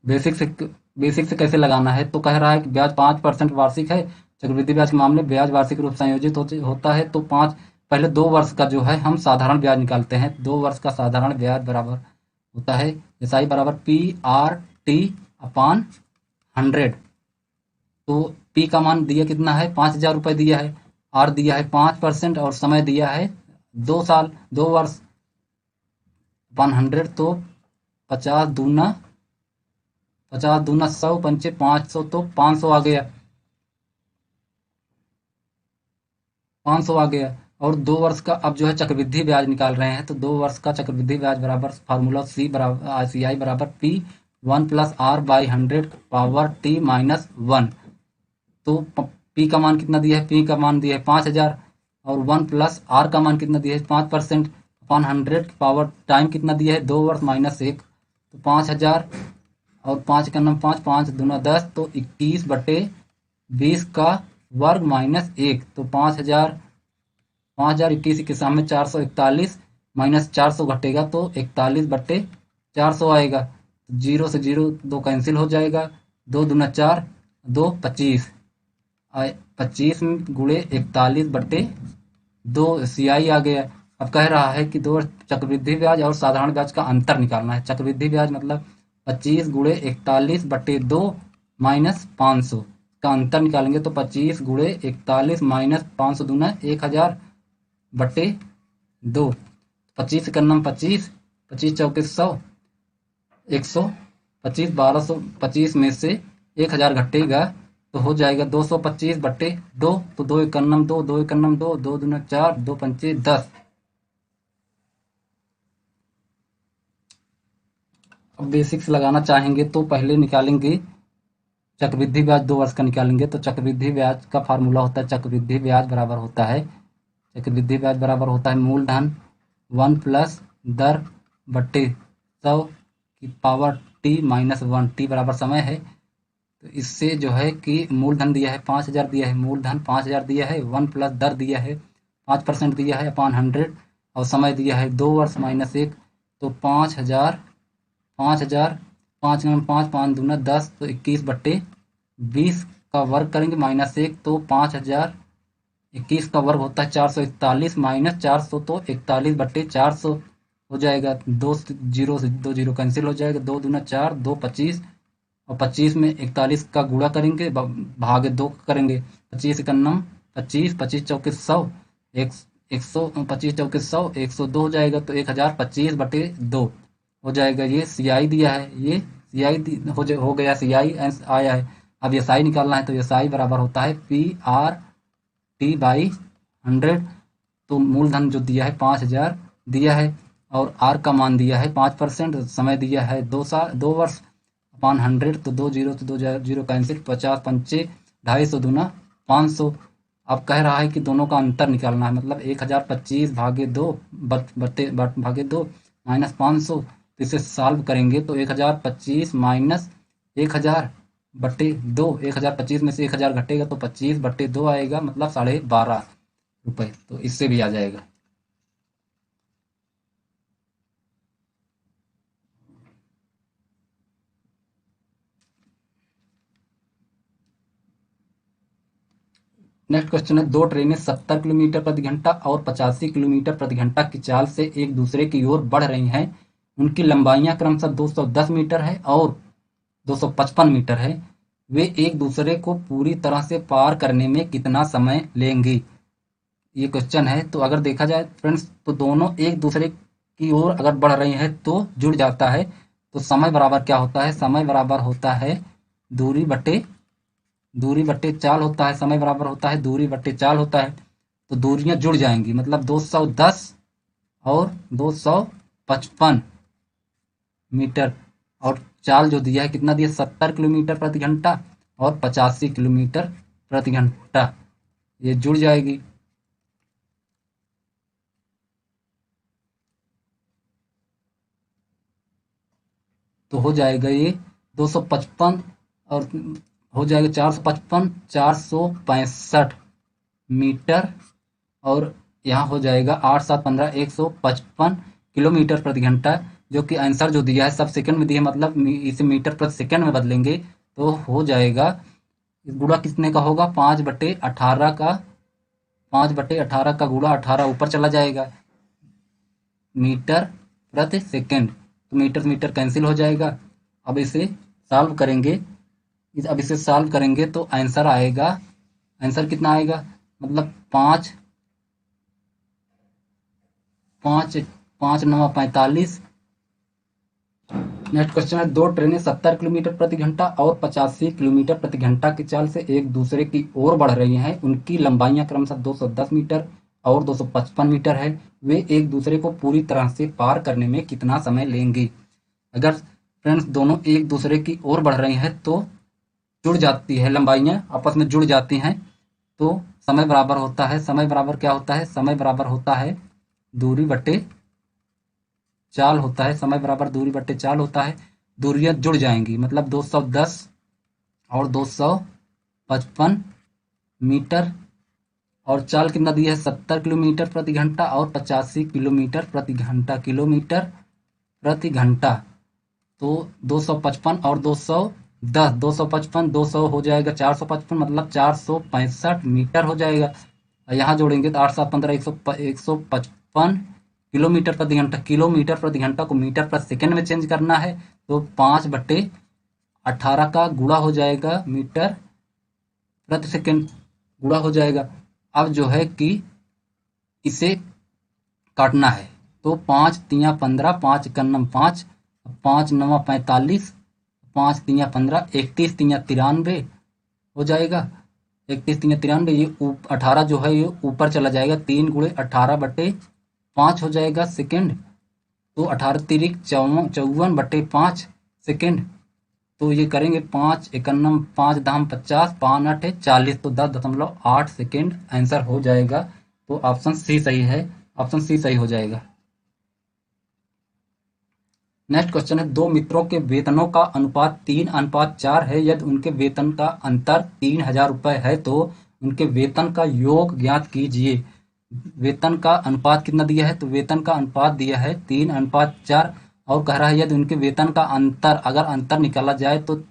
बेसिक से कैसे लगाना है, तो कह रहा है कि ब्याज 5% वार्षिक है। चक्रवृद्धि ब्याज के मामले में ब्याज वार्षिक रूप से संयोजित होता है, तो पहले 2 वर्ष का जो है हम साधारण ब्याज निकालते हैं। 2 वर्ष का साधारण ब्याज बराबर होता है एसआई बराबर PRT/100। तो पी का मान दिया कितना है, 5,000 रुपये दिया है। आर दिया है 5% और समय दिया है 2 साल, 2 वर्ष/100। तो 50 दूना 100 पंचे 500, तो 500 आ गया। 500 आ गया। और 2 वर्ष का अब जो है चक्रवृद्धि ब्याज निकाल रहे हैं, तो 2 वर्ष का चक्रवृद्धि ब्याज बराबर फार्मूला CI बराबर P1+R/100 तो पी का मान कितना दिया है, पी का मान दिया है 5,000 और 1+R का मान कितना दिया है 5%/100 पावर टाइम कितना दिया है 2 वर्ष -1, तो 5,000 और 5 का 5, 5 दूना 10, तो 21/20 का वर्ग-1, तो 5,000 21 के सामने 441 -400 घटेगा तो 41/400 आएगा। जीरो से जीरो 2 कैंसिल हो जाएगा। 2 दूना 4, 2 25, 25 गुणे 41/2 CI आ गया। अब कह रहा है कि 2 चक्रवृद्धि ब्याज और साधारण ब्याज का अंतर निकालना है। चक्रवृद्धि ब्याज मतलब 25 गुणे 41/2 -500 का अंतर निकालेंगे, तो 25 गुणे 41 -500 दूना 1,000/2। 25 का नाम 25, 25 चौके 100, 125, 1225 में से 1,000 घटेगा तो हो जाएगा 225/2। तो 2 2 2 दूना 4, 2 पंचे 10। अब बेसिक्स लगाना चाहेंगे तो पहले निकालेंगे चक्रवृद्धि ब्याज। 2 वर्ष का निकालेंगे तो चक्रवृद्धि ब्याज का फार्मूला होता है, चक्रवृद्धि ब्याज बराबर होता है मूलधन 1 प्लस दर बट्टे 100 की पावर T-1। टी बराबर समय है, तो इससे जो है कि मूलधन दिया है 5,000 दिया है, मूलधन 5,000 दिया है, 1 प्लस दर दिया है 5% दिया है अपॉन 100 और समय दिया है 2 वर्ष -1, तो 5,000 5,000 5 5 दूना 10, तो 21/20 का वर्ग करेंगे -1, तो 5,021 का वर्ग होता है 441 -400, तो 41/400 हो जाएगा। 2 जीरो से 2 जीरो कैंसिल हो जाएगा। 2 दूना 4, 2 25 और 25 में 41 का गुणा करेंगे, भागे 2 करेंगे। 25 का नम 25, 25 चौके 100, 100 25 चौके 100, 102 हो जाएगा, तो 1,025/2 हो जाएगा। ये CI दिया है, ये CI हो गया, CI आया है। अब SI निकालना है, तो SI बराबर होता है PRT/100। तो मूलधन जो दिया है 5,000 दिया है और R का मान दिया है 5%, समय दिया है 2 वर्ष अपॉन 100, तो 2 जीरो से 2 जीरो कैंसिल, 50 पंचे 250 दूना 500। अब कह रहा है कि दोनों का अंतर निकालना है, मतलब 1,025/2 भागे 2 -500। तो इसे सॉल्व करेंगे तो 1,025 माइनस 1,000/2, 1,025 में से 1,000 घटेगा तो 25/2 आएगा, मतलब 12.5 रुपये। तो इससे भी आ जाएगा। नेक्स्ट क्वेश्चन है, 2 ट्रेनें 70 किलोमीटर प्रति घंटा और 85 किलोमीटर प्रति घंटा की चाल से एक दूसरे की ओर बढ़ रही हैं। उनकी लंबाइयां क्रमशः 210 मीटर है और 255 मीटर है। वे एक दूसरे को पूरी तरह से पार करने में कितना समय लेंगी, ये क्वेश्चन है। तो अगर देखा जाए फ्रेंड्स, तो दोनों एक दूसरे की ओर अगर बढ़ रही हैं तो जुड़ जाता है। तो समय बराबर क्या होता है, समय बराबर होता है दूरी बट्टे चाल होता है। समय बराबर होता है दूरी बट्टे चाल होता है। तो दूरियां जुड़ जाएंगी, मतलब 210 और 255 मीटर, और चाल जो दिया है कितना दिया, 70 किलोमीटर प्रति घंटा और 85 किलोमीटर प्रति घंटा, ये जुड़ जाएगी। तो हो जाएगा ये 255 और हो जाएगा 455, 465 मीटर, और यहाँ हो जाएगा 8 7 15 155 किलोमीटर प्रति घंटा। जो कि आंसर जो दिया है सब सेकंड में दिया है, मतलब इसे मीटर प्रति सेकंड में बदलेंगे तो हो जाएगा, गुणा कितने का होगा, 5/18 का, 5/18 का गुणा 18 ऊपर चला जाएगा, मीटर प्रति सेकंड, तो मीटर मीटर कैंसिल हो जाएगा। अब इसे सॉल्व करेंगे, अब इसे सॉल्व करेंगे तो आंसर आएगा, आंसर कितना आएगा, मतलब 5, 5, 5 9 45। नेक्स्ट क्वेश्चन है, दो ट्रेनें 70 किलोमीटर प्रति घंटा और 85 किलोमीटर प्रति घंटा की चाल से एक दूसरे की ओर बढ़ रही हैं। उनकी लंबाइयां क्रमशः 210 मीटर और 255 मीटर है। वे एक दूसरे को पूरी तरह से पार करने में कितना समय लेंगे। अगर फ्रेंड्स दोनों एक दूसरे की ओर बढ़ रही हैं तो जुड़ जाती है, लंबाइयां आपस में जुड़ जाती हैं, तो समय बराबर होता है, समय बराबर क्या होता है, समय बराबर होता है दूरी बटे चाल होता है, समय बराबर दूरी बटे चाल होता है। दूरियां जुड़ जाएंगी, मतलब 210 और 255 मीटर, और चाल कितना दिया है, 70 किलोमीटर प्रति घंटा और 85 किलोमीटर प्रति घंटा, किलोमीटर प्रति घंटा। तो 255 और 210, 255 200 हो जाएगा 455, मतलब 465 मीटर हो जाएगा। यहाँ जोड़ेंगे तो 8 7 15 155 किलोमीटर प्रति घंटा, किलोमीटर प्रति घंटा को मीटर प्रति सेकंड में चेंज करना है, तो 5/18 का गुणा हो जाएगा मीटर प्रति सेकंड, गुणा हो जाएगा। अब जो है कि इसे काटना है, तो 5 तिया 15, 5 कन्नम 5, 5 9 45, 5 तिया 15, 31 तिया 93 हो जाएगा, 31 तिया 93। ये 18 जो है ये ऊपर चला जाएगा, 3 × 18/5 हो जाएगा सेकंड, तो 18 तिरिक 54/5 सेकंड। तो ये करेंगे 5 एकन्नम 5 दाम 50, 5 8 40, तो 10.8 सेकेंड आंसर हो जाएगा। तो ऑप्शन सी सही है, ऑप्शन सी सही हो जाएगा। नेक्स्ट क्वेश्चन है, दो मित्रों के वेतनों का अनुपात 3:4 है। यदि उनके वेतन का अंतर 3000 रुपये है तो उनके वेतन का योग ज्ञात कीजिए। वेतन का अनुपात कितना दिया है, तो वेतन का अनुपात दिया है 3:4, और कह रहा है यदि उनके वेतन का अंतर, अगर अंतर निकाला जाए तो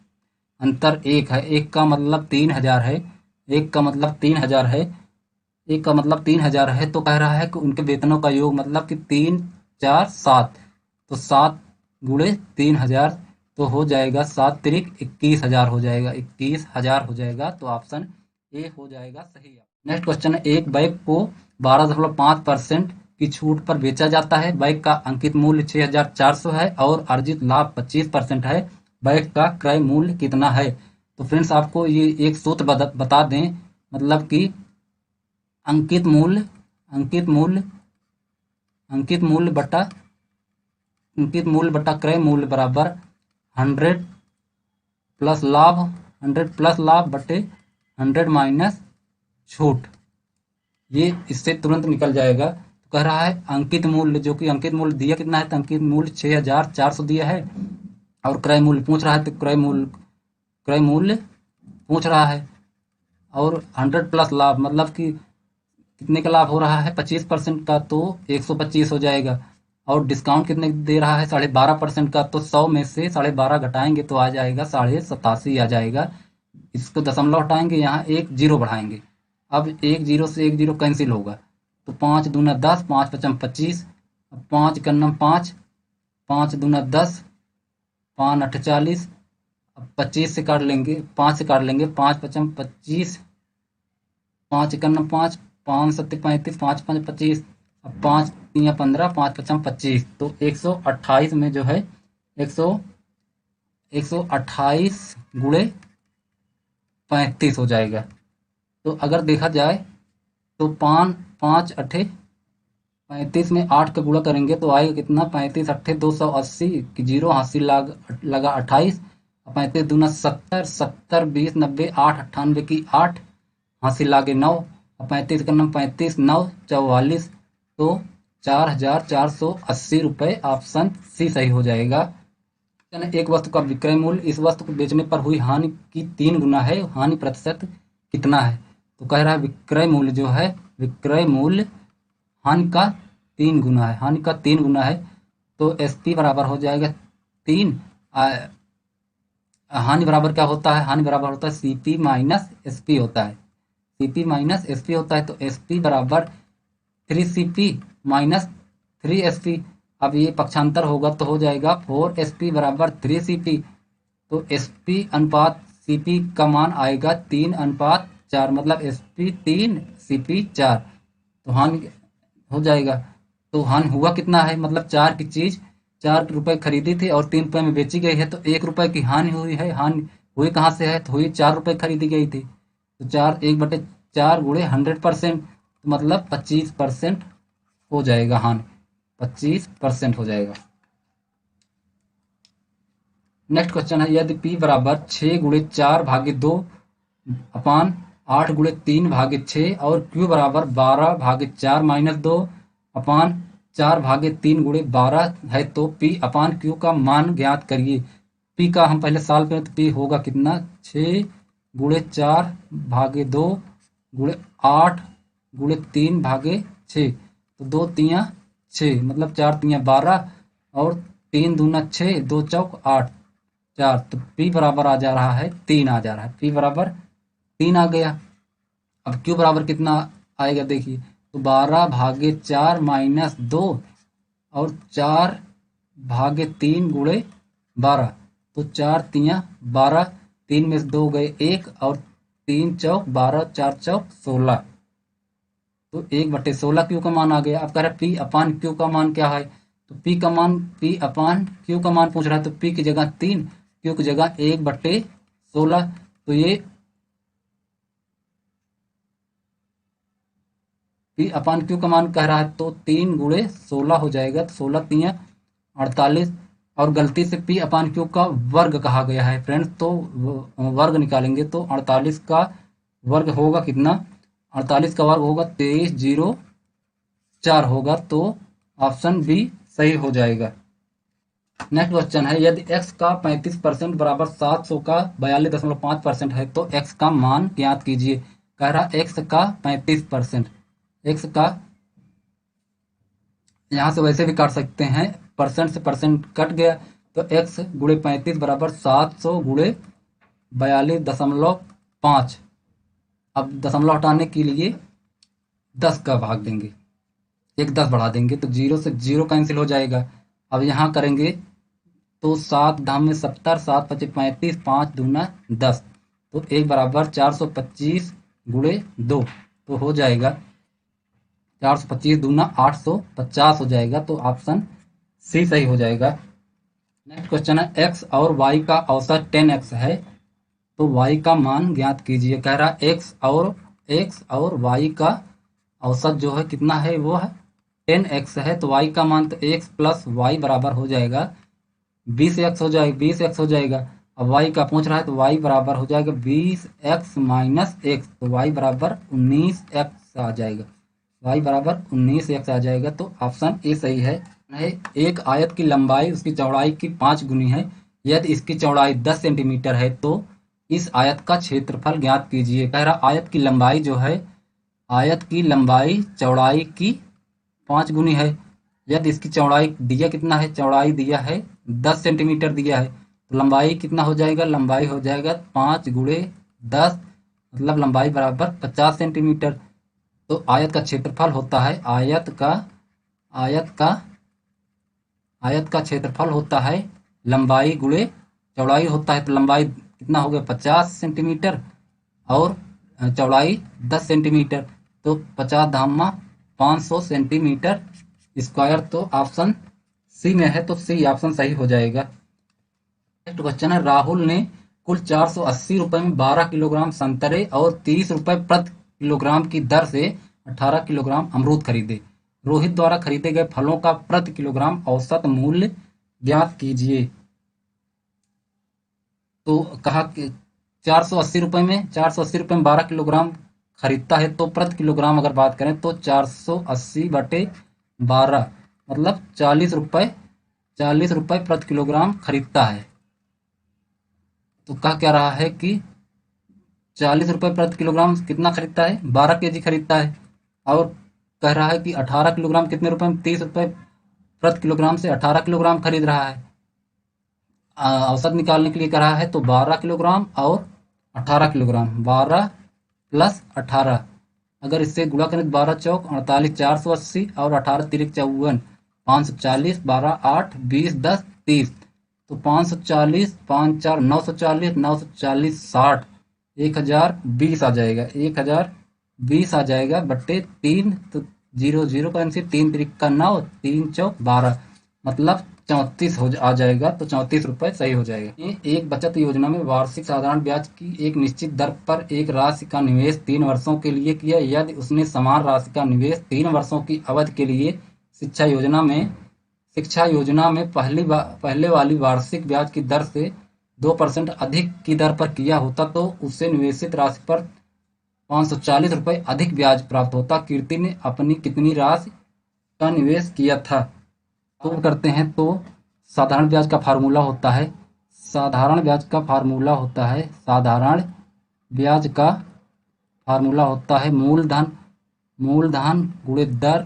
अंतर 1 है, 1 का मतलब 3000 है, 1 का मतलब 3000 है, 1 का मतलब 3000 है, तो कह रहा है कि उनके वेतनों का योग मतलब कि 3 4 7, तो 7 गुणे 3000, तो हो जाएगा 7 तिरिक 21,000 हो जाएगा, 21,000 हो जाएगा, तो ऑप्शन ए हो जाएगा सही। नेक्स्ट क्वेश्चन है, एक बाइक को 12.5% की छूट पर बेचा जाता है। बाइक का अंकित मूल्य 6400 है और अर्जित लाभ 25% है। बाइक का क्रय मूल्य कितना है। तो फ्रेंड्स आपको ये एक सूत्र बता दें, मतलब कि अंकित मूल्य, अंकित मूल्य, अंकित मूल्य बटा, अंकित मूल्य बटा क्रय मूल्य बराबर 100 प्लस लाभ, 100 प्लस लाभ बटे 100 माइनस छूट। ये इससे तुरंत निकल जाएगा। तो कह रहा है अंकित मूल्य, जो कि अंकित मूल्य दिया कितना है, तो अंकित मूल्य 6400 दिया है, और क्रय मूल्य पूछ रहा है, तो क्रय मूल्य, क्रय मूल्य पूछ रहा है, और 100 प्लस लाभ मतलब कि कितने का लाभ हो रहा है, 25% का, तो 125 हो जाएगा, और डिस्काउंट कितने दे रहा है, 12.5% का, तो 100 में से 12.5 घटाएंगे तो आ जाएगा 87.5 आ जाएगा। इसको दशमलव हटाएंगे, यहाँ एक जीरो बढ़ाएंगे, अब एक जीरो से एक जीरो कैंसिल होगा, तो 5 दूना 10, 5 पचम 25, 5 कन्नम 5, 5 दूना 10, 5 8 40, अब 25 से काट लेंगे, 5 से काट लेंगे, 5 पचम 25, 5 कन्नम 5, 5 7 35, 5 5 25, अब 5 3 15, 5 पचम 25, तो 128 में जो है 128 गुणे 35 हो जाएगा। तो अगर देखा जाए तो 5 अठे 35 में 8 का गुणा करेंगे तो आएगा कितना, 35 अट्ठे 280, जीरो हासिल लगा 28, 35 दूना 70, 70 20 90, 8 98 की 8 हासिल लागे 9, 35 का नम 35 9 44, तो 4480 रुपये, ऑप्शन सी सही हो जाएगा। एक वस्तु का विक्रय मूल्य इस वस्तु को बेचने पर हुई हानि की 3 गुना है, हानि प्रतिशत कितना है। तो कह रहा है विक्रय मूल्य जो है, विक्रय मूल्य हानि का 3 गुना है, हानि का 3 गुना है, तो SP बराबर हो जाएगा 3। हानि बराबर क्या होता है? हानि बराबर होता है CP माइनस SP होता है। CP माइनस SP होता है, तो SP बराबर 3CP माइनस 3SP। अब ये पक्षांतर होगा तो हो जाएगा 4SP बराबर 3CP। तो SP अनुपात CP का मान आएगा 3:4, मतलब SP 3 CP 4। तो हानि हो जाएगा। तो हानि हुआ कितना है? मतलब 4 की चीज 4 रुपए खरीदी थी और 3 रुपए में बेची गई है, तो 1 रुपए की हानि हुई है। हानि हुई कहाँ से है? तो हुई 4 रुपए खरीदी गई थी, तो 1/4 गुणे 100%, तो मतलब 25% हो जाएगा हानि। 25% हो जाएगा। नेक्स्ट क्वेश्चन है, यदि P बराबर 6 × 4/2 अपान 8 × 3/6 और Q बराबर 12/4 - 2 अपान 4/3 × 12 है, तो P अपान Q का मान ज्ञात करिए। P का हम पहले सॉल्व करें तो P होगा कितना? 6 × 4/2 × 8 × 3/6, तो 2×3 = 6, मतलब 4×3 = 12 और 3×2 = 6, 2×4 = 8, 4। तो P बराबर आ जा रहा है 3 आ जा रहा है। P बराबर 3 आ गया। अब Q बराबर कितना आएगा देखिए, तो 12/4 - 2 और 4/3 × 12, तो 4×3 = 12, 3 में से 2 गए 1 और 3×4 = 12, 4×4 = 16, तो 1/16 Q का मान आ गया। अब कह रहा है P अपान Q का मान क्या है? तो P अपान Q का मान पूछ रहा है, तो P की जगह 3, Q की जगह 1/16, तो ये P अपान Q का मान कह रहा है, तो 3×16 हो जाएगा, तो 16×3 = 48। और गलती से P अपान Q का वर्ग कहा गया है फ्रेंड्स, तो वर्ग निकालेंगे तो 48 का वर्ग होगा कितना? 48 का वर्ग होगा 2304 होगा, तो ऑप्शन बी सही हो जाएगा। नेक्स्ट क्वेश्चन है, यदि x का 35% बराबर 700 का 42.5% है, तो x का मान ज्ञात कीजिए। कह रहा x का 35%, x का यहाँ से वैसे भी काट सकते हैं, परसेंट से परसेंट कट गया, तो x × 35 बराबर 700 × 42.5। अब दशमलव हटाने के लिए 10 का भाग देंगे, एक 10 बढ़ा देंगे, तो 0 से 0 कैंसिल हो जाएगा। अब यहाँ करेंगे तो 7×70, 7×5 = 35, 5×2 = 10, तो 1 बराबर 425 × 2, तो हो जाएगा 425 × 2 = 850 हो जाएगा, तो ऑप्शन सी सही हो जाएगा। नेक्स्ट क्वेश्चन है, x और y का औसत 10x है, तो y का मान ज्ञात कीजिए। कह रहा है x और y का औसत जो है कितना है? वो है 10x है, तो y का मान तो x + y बराबर हो जाएगा 20x हो जाएगा, 20x हो जाएगा। अब y का पूछ रहा है, तो y बराबर हो जाएगा 20x - x, तो y बराबर 19x आ जाएगा। y बराबर 19x आ जाएगा, तो ऑप्शन ए सही है। एक आयत की लंबाई उसकी चौड़ाई की 5 गुनी है। यदि इसकी चौड़ाई 10 सेंटीमीटर है, तो इस आयत का क्षेत्रफल ज्ञात कीजिए। कह रहा आयत की लंबाई जो है, आयत की लंबाई चौड़ाई की 5 गुनी है। यदि इसकी चौड़ाई दिया कितना है? चौड़ाई दिया है 10 सेंटीमीटर दिया है, तो लंबाई कितना हो जाएगा? लंबाई हो जाएगा 5 × 10, मतलब लंबाई बराबर 50 सेंटीमीटर। तो आयत का क्षेत्रफल होता है, आयत का क्षेत्रफल होता है लंबाई गुणे चौड़ाई होता है, तो लंबाई कितना हो गया? 50 सेंटीमीटर और चौड़ाई 10 सेंटीमीटर, तो 50 × 500 सेंटीमीटर स्क्वायर, तो ऑप्शन सी में है, तो सी ऑप्शन सही हो जाएगा। नेक्स्ट क्वेश्चन है, राहुल ने कुल 480 रुपए में 12 किलोग्राम संतरे और 30 रुपए प्रति किलोग्राम की दर से 18 किलोग्राम अमरूद खरीदे। रोहित द्वारा खरीदे गए फलों का प्रति किलोग्राम औसत मूल्य ज्ञात कीजिए। तो कहा कि 480 रुपए में 12 किलोग्राम खरीदता है, तो प्रति किलोग्राम अगर बात करें तो 480/12, मतलब 40 रुपए प्रति किलोग्राम खरीदता है। तो कह क्या रहा है कि 40 रुपए प्रति किलोग्राम कितना खरीदता है? 12 kg खरीदता है। और कह रहा है कि 18 किलोग्राम कितने रुपए में? 30 रुपए प्रति किलोग्राम से 18 किलोग्राम खरीद रहा है। औसत निकालने के लिए कह रहा है तो 12 किलोग्राम और 18 किलोग्राम, 12 प्लस 18, अगर इससे गुणा करें तो 12 चौक 48, 480 और 18 तिरिक 54, 540, 12 8 20 10 30, तो 540 5 4 940, 940 60, 1020 आ जाएगा, 1020 आ जाएगा बट्टे 3, तो 0 0 का आंसर 3 तिरिक का 9, 3 चौक 12, मतलब 34 आ जाएगा, तो 34 रुपये सही हो जाएगा। ये एक बचत योजना में वार्षिक साधारण ब्याज की एक निश्चित दर पर एक राशि का निवेश 3 वर्षों के लिए किया। यदि उसने समान राशि का निवेश 3 वर्षों की अवधि के लिए शिक्षा योजना में पहले वाली वार्षिक ब्याज की दर से 2% अधिक की दर पर किया होता तो उससे निवेशित राशि पर 540 रुपये अधिक ब्याज प्राप्त होता। कीर्ति ने अपनी कितनी राशि का निवेश किया था? तो करते हैं, तो साधारण ब्याज का फार्मूला होता है, साधारण ब्याज का फार्मूला होता है मूलधन गुणे दर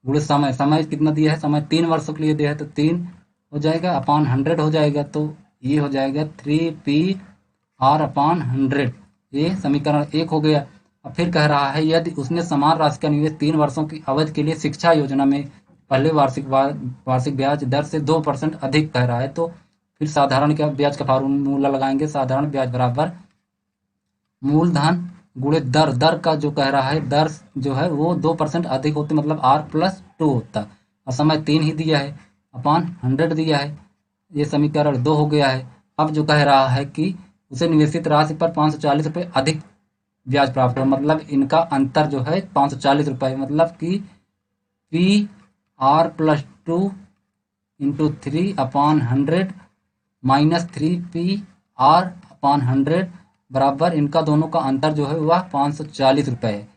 गुणे समय। समय कितना दिया है? समय 3 वर्षों के लिए दिया है तो 3 हो जाएगा अपान 100 हो जाएगा, तो ये हो जाएगा 3PR अपान 100। ये समीकरण 1 हो गया। अब फिर कह रहा है यदि उसने समान राशि का निवेश 3 वर्षों की अवधि के लिए शिक्षा योजना में पहले वार्षिक ब्याज दर से 2% अधिक कह रहा है, तो फिर साधारण ब्याज का फार्मूला लगाएंगे। साधारण ब्याज बराबर मूलधन गुणे दर। दर का जो कह रहा है, दर जो है वो 2% अधिक होते, मतलब R+2 होता, और समय 3 ही दिया है, अपान 100 दिया है। ये समीकरण 2 हो गया है। अब जो कह रहा है कि उसे निवेशित राशि पर 540 रुपये अधिक ब्याज प्राप्त हो, मतलब इनका अंतर जो है 540 रुपये, मतलब कि PR+2 इंटू 3 अपान 100 माइनस 3PR अपान 100 बराबर इनका दोनों का अंतर जो है वह 540 रुपये है।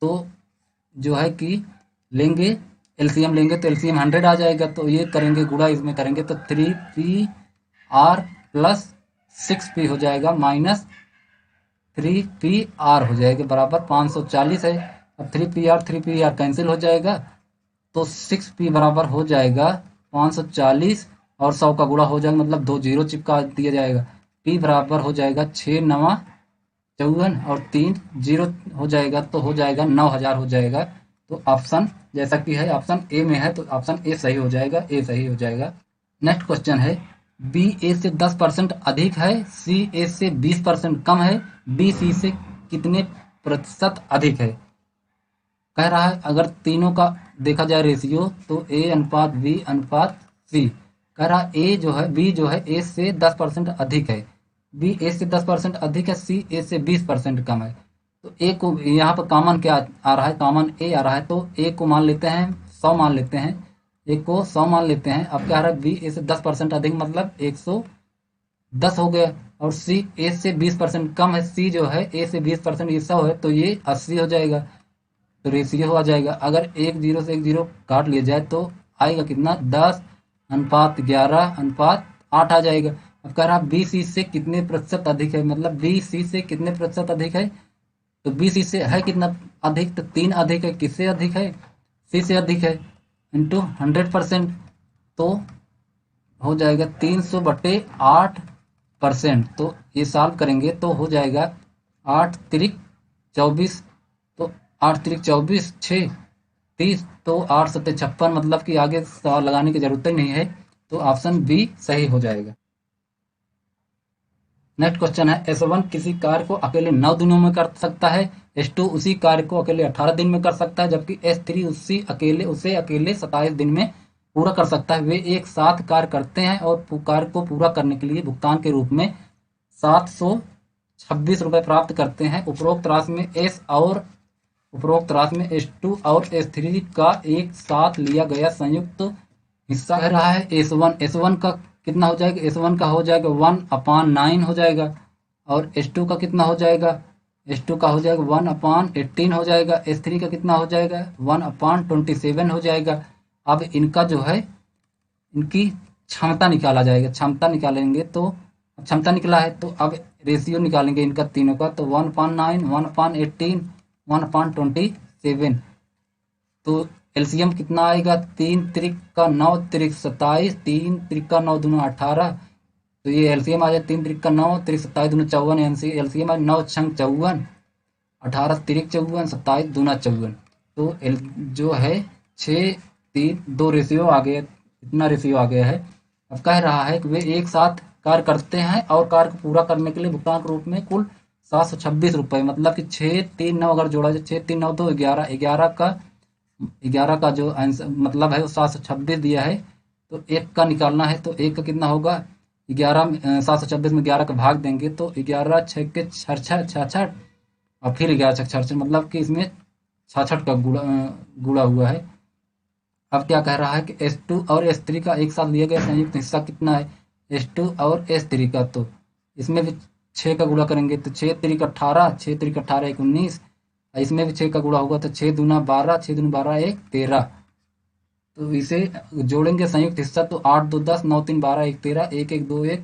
तो जो है कि लेंगे एलसीएम लेंगे तो एलसीएम 100 आ जाएगा, तो ये करेंगे गुणा इसमें करेंगे तो 3PR प्लस 6P हो जाएगा माइनस 3PR हो जाएगा बराबर 540 है। अब 3PR कैंसिल हो जाएगा, तो 6P बराबर हो जाएगा 540 और 100 का गुणा हो जाएगा, मतलब 2 जीरो चिपका दिया जाएगा। P बराबर हो जाएगा 6 9 54 और 3 जीरो हो जाएगा, तो हो जाएगा 9000 हो जाएगा। तो ऑप्शन जैसा कि है ऑप्शन ए में है, तो ऑप्शन ए सही हो जाएगा, ए सही हो जाएगा। नेक्स्ट क्वेश्चन है, बी ए से 10% अधिक है, सी ए से 20% कम है, बी सी से कितने प्रतिशत अधिक है? कह रहा है अगर तीनों का देखा जाए रेशियो तो ए अनुपात बी अनुपात सी। कह रहा है ए जो है बी जो है ए से 10% अधिक है, बी ए से 10% अधिक है, सी ए से 20% कम है। तो ए को यहाँ पर कॉमन क्या आ रहा है? कॉमन ए आ रहा है, तो ए को मान लेते हैं 100 मान लेते हैं, ए को 100 मान लेते हैं। अब क्या आ रहा है? बी ए से 10% अधिक मतलब 110 हो गया, और सी ए से 20% कम है, सी जो है ए से 20% ये 100 है, तो ये 80 हो जाएगा, तो रेशियो आ जाएगा। अगर 1 0 से 1 0 काट लिया जाए तो आएगा कितना? 10 अनुपात 11 अनुपात 8 आ जाएगा। अब कह रहा बी सी से कितने प्रतिशत अधिक है, मतलब बी सी से कितने प्रतिशत अधिक है, तो बी सी से है कितना अधिक? तो 3 अधिक है। किससे अधिक है? सी से अधिक है, इंटू 100%, तो हो जाएगा 300/8%। तो ये सॉल्व करेंगे तो हो जाएगा 8 तिरिक 24, तो 8 तिरिक 24 6 30, तो 8 7 56, मतलब कि आगे सवाल लगाने की जरूरत ही नहीं है, तो ऑप्शन बी सही हो जाएगा। नेक्स्ट क्वेश्चन है, S1 किसी कार्य को अकेले 9 दिनों में कर सकता है, S2 उसी कार्य को अकेले 18 दिन में कर सकता है, जबकि S3 उसे अकेले 27 दिन में पूरा कर सकता है। वे एक साथ कार्य करते हैं और कार्य को पूरा करने के लिए भुगतान के रूप में 726 रुपये प्राप्त करते हैं। उपरोक्त राशि में S2 और S3 का एक साथ लिया गया संयुक्त हिस्सा कह रहा है S1 का कितना हो जाएगा? S1 का हो जाएगा 1/9 हो जाएगा, और S2 का कितना हो जाएगा? S2 का हो जाएगा 1/18 हो जाएगा। S3 का कितना हो जाएगा? 1/27 हो जाएगा। अब इनका जो है इनकी क्षमता निकाला जाएगा, क्षमता निकालेंगे तो क्षमता निकला है, तो अब रेशियो निकालेंगे इनका तीनों का, तो 1/9 1/18 1/27, तो एलसीएम कितना आएगा, 3 त्रिक का 9 त्रिक 27, 3 त्रिक का 9 दूना 18, तो ये एलसीएम आ जाए 3 त्रिक का 9 त्रिक 27 दूना 54, एलसीएम आ 9 छंग 54, 18 तिरिक 54, 27 दूना 54। तो जो है 6:3 2 रेशियो आ गया, इतना रेशियो आ गया है। अब कह रहा है कि वे एक साथ कार्य करते हैं और कार्य को पूरा करने के लिए भुगतान के रूप में कुल 726 रुपये, मतलब कि 6, 3, 9 अगर जोड़ा जाए, 6, 3, 9 तो 11, 11 का जो आंसर मतलब है वो 726 दिया है। तो एक का निकालना है, तो एक का कितना होगा, 726 में 11 का भाग देंगे तो 11 छः के 66, और फिर 11 मतलब कि इसमें 66 का गुणा हुआ है। अब क्या कह रहा है कि S2 और S3 का एक साथ लिया गया संयुक्त हिस्सा कितना है, S2 और S3 का, तो इसमें भी 6 का गुणा करेंगे तो 6 त्रिक 18, 6 त्रिक 18 1 19, इसमें भी 6 का गुणा होगा तो 6 दूना 12, 6 दूना 12 1 13। तो इसे जोड़ेंगे संयुक्त हिस्सा तो 8 2 10, 9 3 12 1 13, 1 1 2 1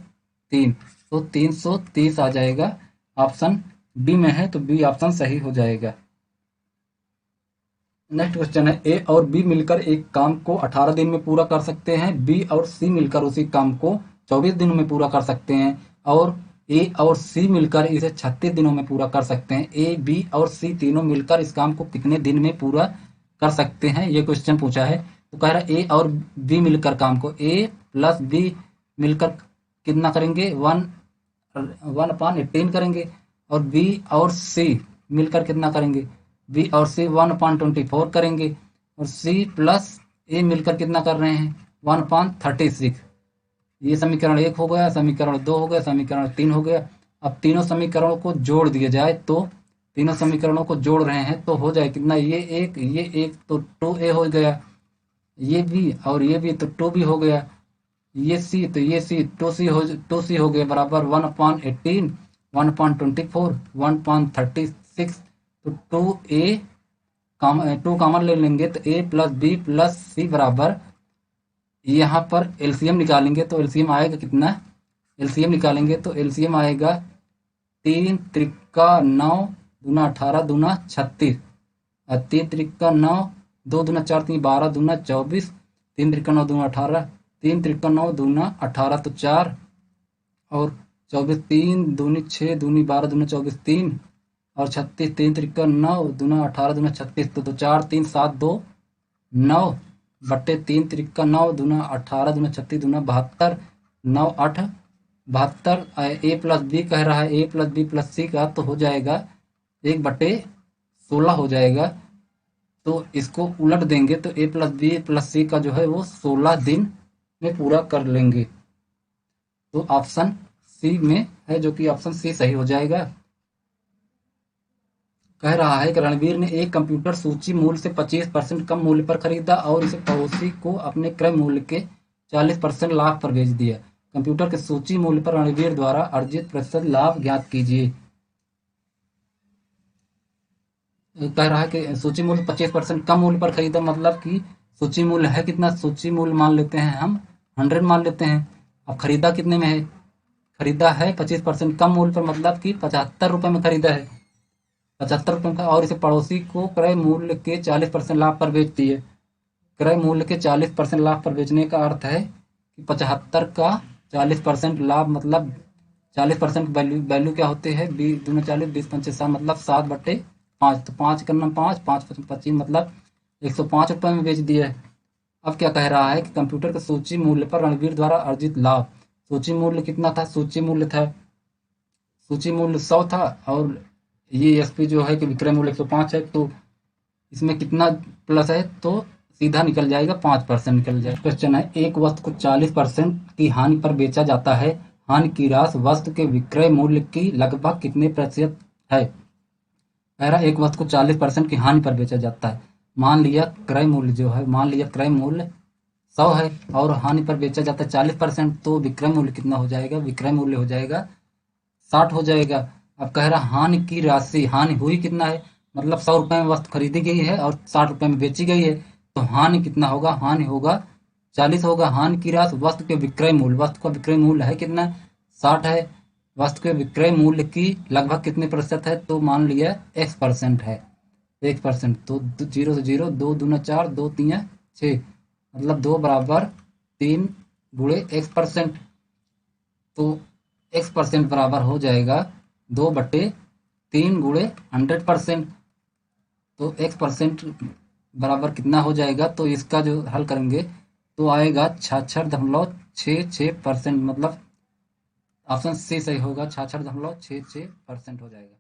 3, तो 330 आ जाएगा। ऑप्शन बी में है तो बी ऑप्शन सही हो जाएगा। नेक्स्ट क्वेश्चन है, ए और बी मिलकर एक काम को 18 दिन में पूरा कर सकते हैं, बी और सी मिलकर उसी काम को 24 दिनों में पूरा कर सकते हैं, और ए और सी मिलकर इसे 36 दिनों में पूरा कर सकते हैं। ए बी और सी तीनों मिलकर इस काम को कितने दिन में पूरा कर सकते हैं, ये क्वेश्चन पूछा है। तो कह रहा है ए और बी मिलकर काम को, ए प्लस बी मिलकर कितना करेंगे, 1/18 करेंगे, और बी और सी मिलकर कितना करेंगे, बी और सी 1/24 करेंगे, और सी प्लस ए मिलकर कितना कर रहे हैं, 1/36। ये समीकरण 1 हो गया, समीकरण 2 हो गया, समीकरण 3 हो गया। अब तीनों समीकरणों को जोड़ दिया जाए, तो तीनों समीकरणों को जोड़ रहे हैं तो हो जाए कितना, ये एक तो 2a हो गया, ये भी और ये भी तो 2b हो गया, ये सी तो ये सी 2c हो गया बराबर 1/18, 1/24, 1/36। तो 2 कॉमन ले लेंगे तो a प्लस बी प्लस सी बराबर, यहाँ पर एलसीएम निकालेंगे तो एलसीएम आएगा कितना, एलसीएम निकालेंगे तो एलसीएम आएगा 3 त्रिका 9 दूना 18 दूना 36, और 3 त्रिका 9 2 दूना 4 3 12 दूना 24, 3 त्रिका 9 दूना 18, 3 त्रिका 9 दूना 18 तो 4, और 24 3 दूनी 6 दूनी 12 दूना 24 3, और 36 3 त्रिका 9 दूना 18 दूना 36, तो 4 3 7 2 9 बट्टे 3 त्रिका 9 दूना 18 दूना 36 दूना 72, 9 8 72। ए प्लस बी कह रहा है, ए प्लस बी प्लस सी का तो हो जाएगा 1/16 हो जाएगा। तो इसको उलट देंगे तो ए प्लस बी प्लस सी का जो है वो 16 दिन में पूरा कर लेंगे। तो ऑप्शन सी में है, जो कि ऑप्शन सी सही हो जाएगा। कह रहा है कि रणवीर ने एक कंप्यूटर सूची मूल्य से 25% कम मूल्य पर खरीदा और इसे पड़ोसी को अपने क्रय मूल्य के 40% लाभ पर बेच दिया। कंप्यूटर के सूची मूल्य पर रणवीर द्वारा अर्जित प्रतिशत लाभ ज्ञात कीजिए। कह रहा है कि सूची मूल्य 25% कम मूल्य पर खरीदा, मतलब कि सूची मूल्य है कितना, सूची मूल्य मान लेते हैं हम 100 मान लेते हैं। अब खरीदा कितने में है, खरीदा है 25% कम मूल्य पर, मतलब कि 75 रुपये में खरीदा है, 75 रुपये का, और इसे पड़ोसी को क्रय मूल्य के 40% लाभ पर बेच दिए। क्रय मूल्य के 40% लाभ पर बेचने का अर्थ है कि 75 का 40% लाभ, मतलब 40% वैल्यू क्या होते हैं, 20 दूना 40 20 पंचे 60, मतलब 7/5, तो 5 करना 5 5 25, मतलब 105 रुपये में बेच दिया है। अब क्या कह रहा है कि कंप्यूटर के सूची मूल्य पर रणवीर द्वारा अर्जित लाभ, सूची मूल्य कितना था, सूची मूल्य 100 था, और ये एसपी जो है कि विक्रय मूल्य 105 है, तो इसमें कितना प्लस है, तो सीधा निकल जाएगा 5% निकल जाएगा। क्वेश्चन है, एक वस्तु को 40% की हानि पर बेचा जाता है, हानि की राशि वस्तु के विक्रय मूल्य की लगभग कितने प्रतिशत है। कह रहा एक वस्तु को 40% की हानि पर बेचा जाता है, मान लिया क्रय मूल्य जो है, मान लिया क्रय मूल्य 100 है और हानि पर बेचा जाता है 40%, तो विक्रय मूल्य कितना हो जाएगा, विक्रय मूल्य हो जाएगा 60 हो जाएगा। अब कह रहा हानि की राशि, हानि हुई कितना है, मतलब 100 रुपये में वस्तु खरीदी गई है और 60 रुपये में बेची गई है, तो हानि कितना होगा, हानि होगा 40 होगा। हानि की राशि वस्तु के विक्रय मूल्य, वस्तु का विक्रय मूल्य है कितना, 60 है, वस्तु के विक्रय मूल्य की लगभग कितने प्रतिशत है, तो मान लिया X% है, 1%। तो 0 से 0, 2 दूना 4, 2 तीन 6, मतलब 2 बराबर 3 गुणे x%। तो x% बराबर हो जाएगा 2/3 गुणे 100%। तो x% बराबर कितना हो जाएगा, तो इसका जो हल करेंगे तो आएगा 66.66%, मतलब ऑप्शन सी सही होगा, 66.66% हो जाएगा।